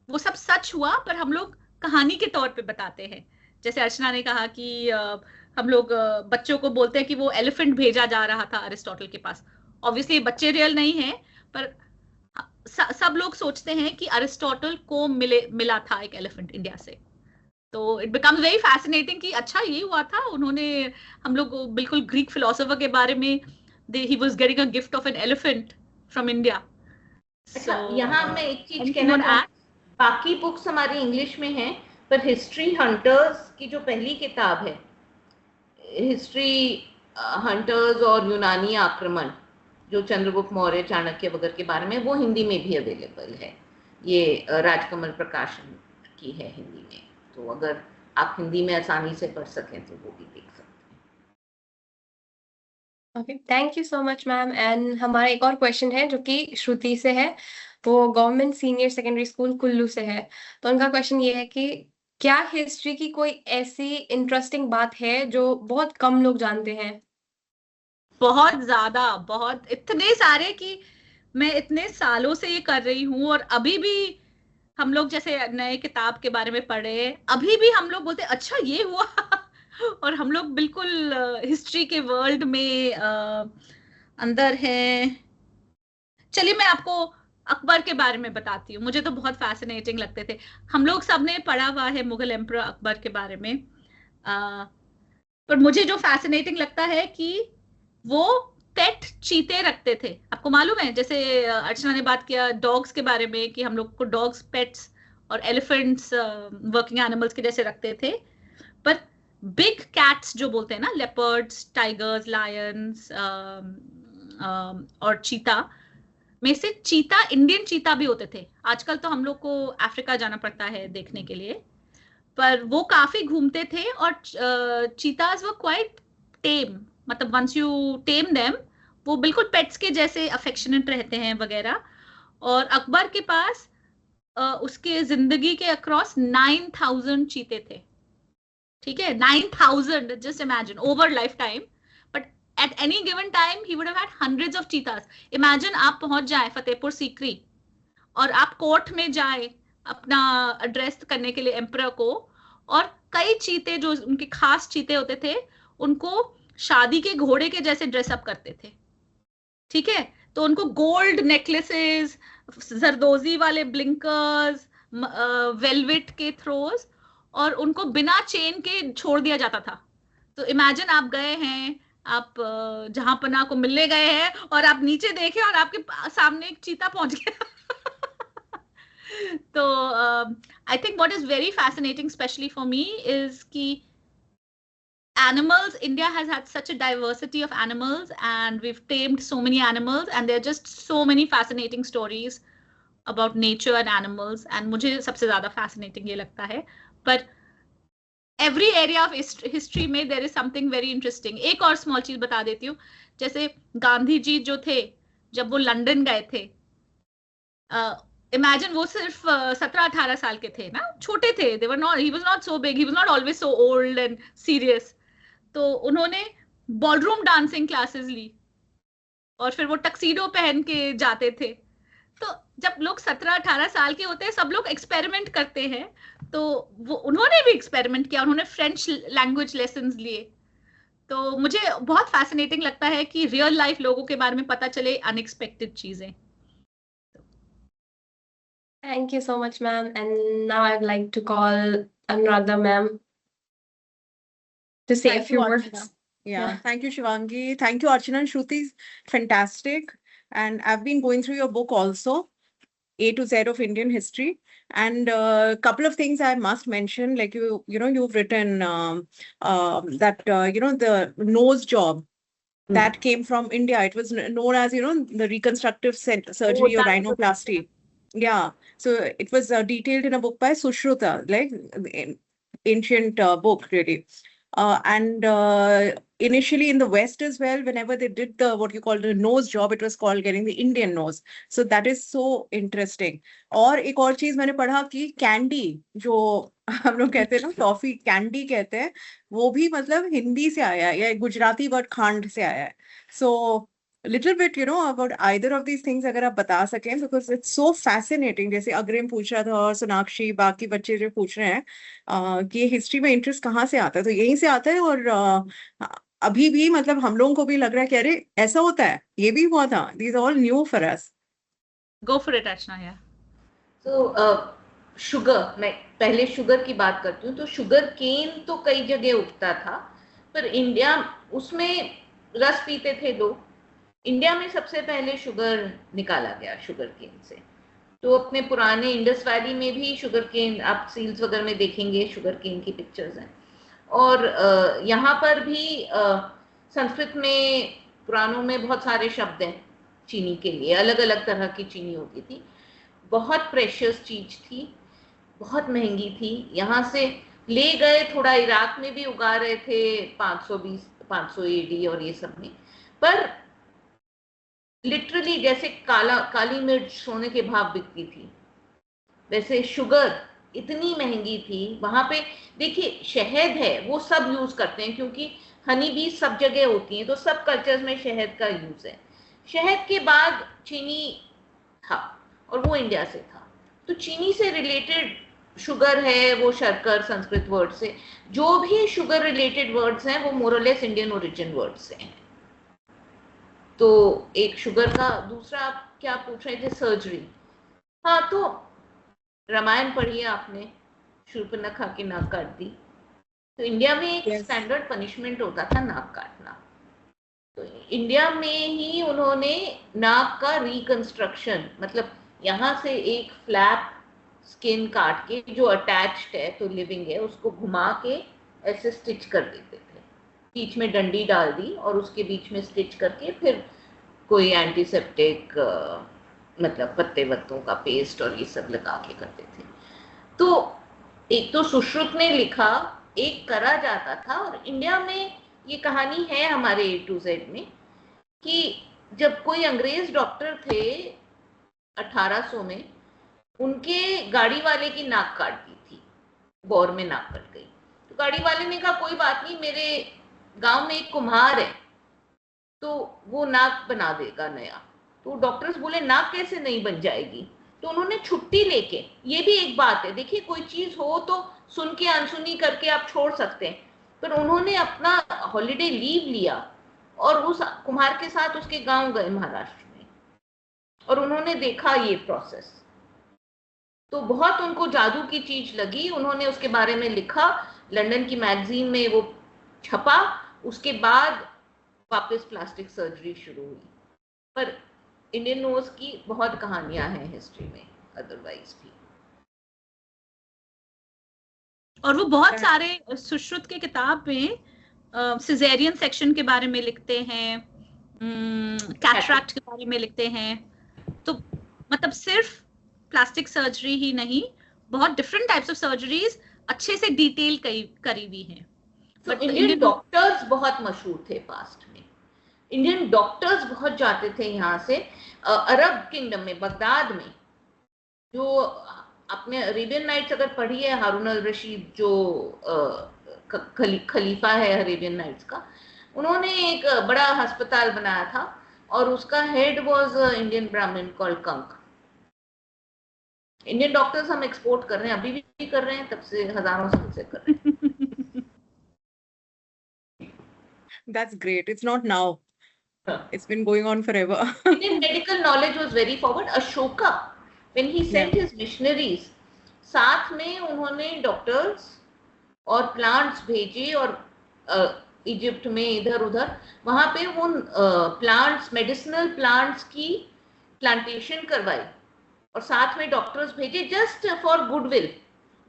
वो सब सच हुआ, पर हम लोग कहानी के तौर पे बताते हैं। जैसे अर्चना ने कहा कि हम लोग बच्चों को बोलते हैं कि वो एलिफेंट भेजा जा रहा था अरिस्टोटल के पास, ऑब्वियसली बच्चे रियल नहीं है, पर सब लोग सोचते हैं कि अरिस्टोटल को मिला था एक एलिफेंट इंडिया से। तो इट बिकम्स वेरी फैसिनेटिंग कि अच्छा ये हुआ था, उन्होंने, हम लोग बिल्कुल ग्रीक फिलोसोफर के बारे में, he was getting a gift of an elephant from India. अच्छा, यहाँ मैं एक चीज कहना चाहूँ, बाकी बुक्स हमारी इंग्लिश में हैं, पर हिस्ट्री हंटर्स की जो पहली किताब है, हिस्ट्री हंटर्स और यूनानी आक्रमण, जो चंद्रगुप्त मौर्य चाणक्य वगैरह के बारे में, वो हिंदी में भी अवेलेबल है। ये राजकमल प्रकाशन की है हिंदी में, तो अगर आप हिंदी में आसानी से पढ़ सकें तो वो भी देख सकते हैं। Okay, thank you so much ma'am. And हमारा एक और क्वेश्चन है जो कि श्रुति से है, वो government senior secondary school Kullu से है। तो उनका क्वेश्चन ये है कि क्या हिस्ट्री की कोई ऐसी इंटरेस्टिंग बात है जो बहुत कम लोग जानते हैं? बहुत ज्यादा, बहुत, इतने सारे कि मैं इतने सालों से ये कर रही हूँ और अभी भी हम लोग जैसे नए किताब के बारे में पढ़े, अभी भी हम लोग बोलते अच्छा ये हुआ और हम लोग बिल्कुल हिस्ट्री के वर्ल्ड में अंदर हैं। चलिए मैं आपको अकबर के बारे में बताती हूँ, मुझे तो बहुत फैसिनेटिंग लगते थे। हम लोग सबने पढ़ा हुआ है मुगल एम्परर अकबर के बारे में, पर मुझे जो फैसिनेटिंग लगता है कि वो पेट चीते रखते थे। आपको मालूम है, जैसे अर्चना ने बात किया डॉग्स के बारे में कि हम लोग को डॉग्स पेट्स और एलिफेंट्स वर्किंग एनिमल्स के जैसे रखते थे, पर बिग कैट्स जो बोलते हैं ना, लेपर्ड्स, टाइगर्स, लायंस और चीता में से चीता, इंडियन चीता भी होते थे। आजकल तो हम लोग को अफ्रीका जाना पड़ता है देखने के लिए, पर वो काफी घूमते थे और चीताज वर क्वाइट टेम, मतलब वंस यू टेम देम वो बिल्कुल पेट्स के जैसे अफेक्शनेट रहते हैं वगैरह। और अकबर के पास उसके जिंदगी के अक्रॉस 9,000 चीते थे, ठीक है, 9,000, just imagine over life time. But at any given time he would have had hundreds of चीतास। Imagine आप पहुंच जाए फतेहपुर सीकरी और आप कोर्ट में जाए अपना एड्रेस करने के लिए एम्परर को, और कई चीते जो उनके खास चीते होते थे उनको शादी के घोड़े के जैसे ड्रेसअप करते थे, ठीक है। तो उनको गोल्ड नेकलेसेस, जरदोजी वाले ब्लिंकर्स, वेलवेट के थ्रोज, और उनको बिना चेन के छोड़ दिया जाता था। तो इमेजिन आप गए हैं, आप जहां पना को मिलने गए हैं और आप नीचे देखें और आपके सामने एक चीता पहुंच गया तो I think what is very fascinating specially for me is कि animals, India has had such a diversity of animals and we've tamed so many animals and there are just so many fascinating stories about nature and animals, and मुझे सबसे ज्यादा fascinating ये लगता है। पर every area of history में there is something very interesting। एक और small चीज बता देती हूँ, जैसे गांधी जी जो थे जब वो लंदन गए थे, इमेजिन वो सिर्फ 17-18 साल के थे ना, छोटे थे, they were not, he was not so big, he was not always so old and serious। तो उन्होंने बॉलरूम डांसिंग क्लासेस ली और फिर वो टक्सीडो पहन के जाते थे। तो जब लोग 17-18 साल के होते हैं, सब लोग एक्सपेरिमेंट करते हैं, तो वो उन्होंने भी एक्सपेरिमेंट किया, उन्होंने फ्रेंच लैंग्वेज लेसन्स लिए। तो मुझे बहुत फैसिनेटिंग लगता है कि रियल लाइफ लोगों के बारे में पता चले, अनएक्सपेक्टेड चीजें। Thank you so much, ma'am. And now I'd like to call Anuradha ma'am to say a few words. Yeah, thank you, Shivangi. Thank you, Archana and Shruti. Fantastic. And I've been going through your book also, A to Z of Indian history. And a couple of things I must mention, like you've written that, the nose job that came from India. It was known as, the reconstructive surgery or rhinoplasty. Yeah. So it was detailed in a book by Sushruta, like ancient book, really. And initially in the West as well, whenever they did the what you call the nose job, it was called getting the Indian nose. So that is so interesting. और एक और चीज मैंने पढ़ा कि candy, जो हम लोग कहते हैं ना, टॉफी कैंडी कहते हैं, वो भी मतलब हिंदी से आया है या गुजराती वर्ड खांड से आया है। So little bit, about either of these things अगर आप बता सकें, because it's so fascinating। जैसे अग्रिम पूछ रहा था और सोनाक्षी, बाकी बच्चे जो पूछ रहे हैं कि हिस्ट्री में इंटरेस्ट कहाँ से आता है, तो यहीं से आता है। और अभी भी मतलब हम लोगों को भी लग रहा है कि अरे ऐसा होता है, ये भी हुआ था। These are all new for us. Go for it, Archana. Yeah. So sugar, मैं पहले शुगर की बात करती हूँ। तो शुगर केन तो कई जगह उगता था, पर इंडिया, उसमें रस पीते थे लोग। इंडिया में सबसे पहले शुगर निकाला गया शुगर केन से। तो अपने पुराने इंडस वैली में भी शुगर केन, आप सील्स वगैरह में देखेंगे शुगर केन की पिक्चर्स हैं। और यहाँ पर भी संस्कृत में पुराणों में बहुत सारे शब्द हैं चीनी के लिए, अलग अलग तरह की चीनी होती थी। बहुत प्रेशियस चीज थी, बहुत महंगी थी। यहाँ से ले गए, थोड़ा इराक में भी उगा रहे थे 500 AD और ये सब में। पर लिटरली जैसे काली मिर्च सोने के भाव बिकती थी, वैसे शुगर इतनी महंगी थी। वहां पे देखिए शहद है, वो सब यूज करते हैं क्योंकि हनी बी सब जगह होती हैं, तो सब कल्चर्स में शहद का यूज है। शहद के बाद चीनी था और वो इंडिया से था। तो चीनी से रिलेटेड शुगर है, वो शर्कर संस्कृत वर्ड से, जो भी शुगर रिलेटेड वर्ड्स हैं वो मोरलेस इंडियन ओरिजिन वर्ड से हैं। तो एक शुगर का, दूसरा आप क्या पूछ रहे थे, सर्जरी। हाँ, तो रामायण पढ़िए आपने, शूर्पणखा की नाक काट दी। तो इंडिया में एक स्टैंडर्ड पनिशमेंट होता था नाक काटना। तो इंडिया में ही उन्होंने नाक का रिकंस्ट्रक्शन, मतलब यहाँ से एक फ्लैप स्किन काट के जो अटैच्ड है तो लिविंग है, उसको घुमा के ऐसे स्टिच कर देते थे। बीच में डंडी डाल दी और उसके बीच में स्टिच करके फिर कोई एंटीसेप्टिक मतलब पत्ते वत्तों का पेस्ट और ये सब लगा के करते थे। तो एक तो सुश्रुत ने लिखा, एक करा जाता था। और इंडिया में ये कहानी है हमारे A to Z में कि जब कोई अंग्रेज डॉक्टर थे 1800 में, उनके गाड़ी वाले की नाक काट दी थी, बौर में नाक कट गई। तो गाड़ी वाले ने कहा कोई बात नहीं, मेरे गांव में एक कुम्हार है तो वो नाक बना देगा नया। तो डॉक्टर्स बोले नाक कैसे नहीं बन जाएगी। तो उन्होंने छुट्टी लेके, ये भी एक बात है, देखिए कोई चीज हो तो सुन के अनसुनी करके आप छोड़ सकते हैं, पर उन्होंने अपना हॉलिडे लीव लिया और उस कुम्हार के साथ उसके गांव गए महाराष्ट्र में, और उन्होंने देखा ये प्रोसेस। तो बहुत उनको जादू की चीज लगी, उन्होंने उसके बारे में लिखा, लंदन की मैगजीन में वो छपा। उसके बाद वापस प्लास्टिक सर्जरी शुरू हुई। पर इंडियन नोज की बहुत कहानियां हैं हिस्ट्री में अदरवाइज भी। और वो बहुत सारे सुश्रुत के किताब में सिजेरियन सेक्शन के बारे में लिखते हैं, कैटरैक्ट के बारे में लिखते हैं। तो मतलब सिर्फ प्लास्टिक सर्जरी ही नहीं, बहुत डिफरेंट टाइप्स ऑफ सर्जरीज अच्छे से डिटेल करी हुई हैं। बट इंडियन डॉक्टर्स बहुत मशहूर थे पास्ट में। इंडियन डॉक्टर्स बहुत जाते थे यहाँ से। अरब किंगडम में, बगदाद में, जो आपने अरेबियन नाइट्स अगर पढ़ी है, हारून अल रशीद जो खलीफा है अरेबियन नाइट्स का, उन्होंने एक बड़ा अस्पताल बनाया था और उसका हेड वाज इंडियन ब्राह्मण कॉल्ड कंक। इंडियन डॉक्टर्स हम एक्सपोर्ट कर रहे हैं, अभी भी कर रहे हैं, तब से हजारों साल से कर रहे हैं। That's great. It's not now. It's been going on forever. Indian medical knowledge was very forward. Ashoka, when he sent his missionaries, साथ में उन्होंने डॉक्टर्स और प्लांट्स भेजे, और इजिप्ट में इधर उधर वहां पे वो प्लांट्स, मेडिसिनल प्लांट्स की प्लांटेशन करवाई और साथ में डॉक्टर्स भेजे, जस्ट फॉर गुडविल,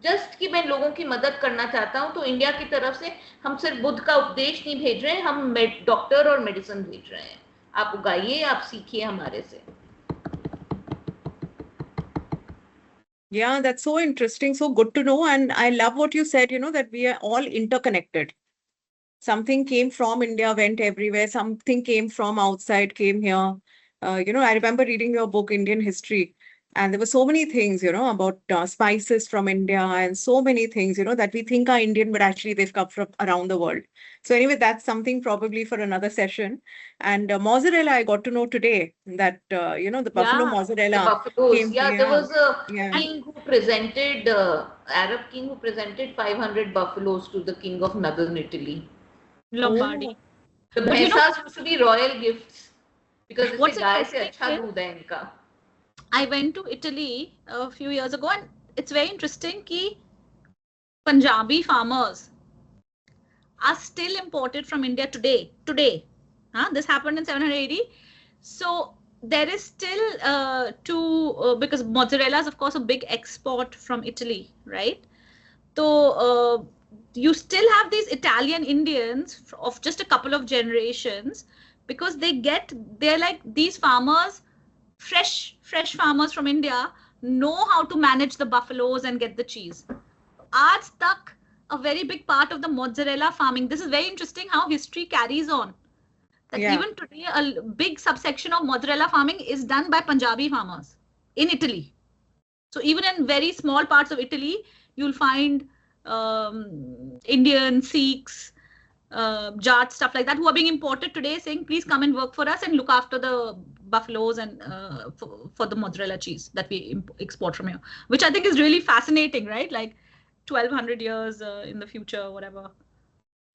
जस्ट कि मैं लोगों की मदद करना चाहता हूं। तो इंडिया की तरफ से हम सिर्फ बुद्ध का उपदेश नहीं भेज रहे हैं, हम डॉक्टर और मेडिसिन भेज रहे हैं, आप उगाइए, आप सीखिए हमारे से। Yeah, that's so interesting, so good to know. And I love what you said, that we are all interconnected. Something came from India, went everywhere. Something came from outside, came here. I remember reading your book, Indian History. And there were so many things, about spices from India and so many things, that we think are Indian, but actually they've come from around the world. So anyway, that's something probably for another session. And mozzarella, I got to know today that, the buffalo mozzarella. The buffaloes. There was a king who presented, Arab king who presented 500 buffaloes to the king of northern Italy. Lombardy. The bhaisas used to be royal gifts because what's guy se acha doodh hai inka. I went to Italy a few years ago, and it's very interesting that Punjabi farmers are still imported from India today. This happened in 780. So there is still because mozzarella is of course a big export from Italy, right? So you still have these Italian Indians of just a couple of generations, because they're like these farmers, fresh farmers from India, know how to manage the buffaloes and get the cheese. Aaj tak a very big part of the mozzarella farming. This is very interesting how history carries on. That even today a big subsection of mozzarella farming is done by Punjabi farmers in Italy. So even in very small parts of Italy, you'll find Indian, Sikhs, Jats, stuff like that, who are being imported today, saying, please come and work for us and look after the buffaloes and for the mozzarella cheese that we export from here, which I think is really fascinating, right? Like 1200 years in the future, whatever.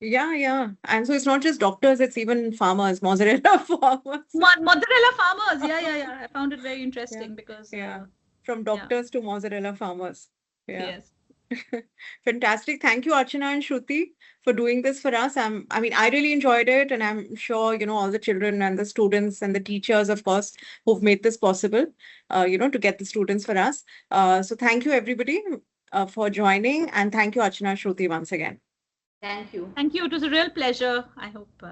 Yeah. And so it's not just doctors, it's even farmers, mozzarella farmers. Mozzarella farmers. Yeah. I found it very interesting because from doctors to mozzarella farmers. Yes. Fantastic. Thank you, Archana and Shruti, for doing this for us. I mean, I really enjoyed it, and I'm sure, all the children and the students and the teachers, of course, who've made this possible, to get the students for us. So thank you, everybody, for joining, and thank you, Archana and Shruti, once again. Thank you. Thank you. It was a real pleasure. I hope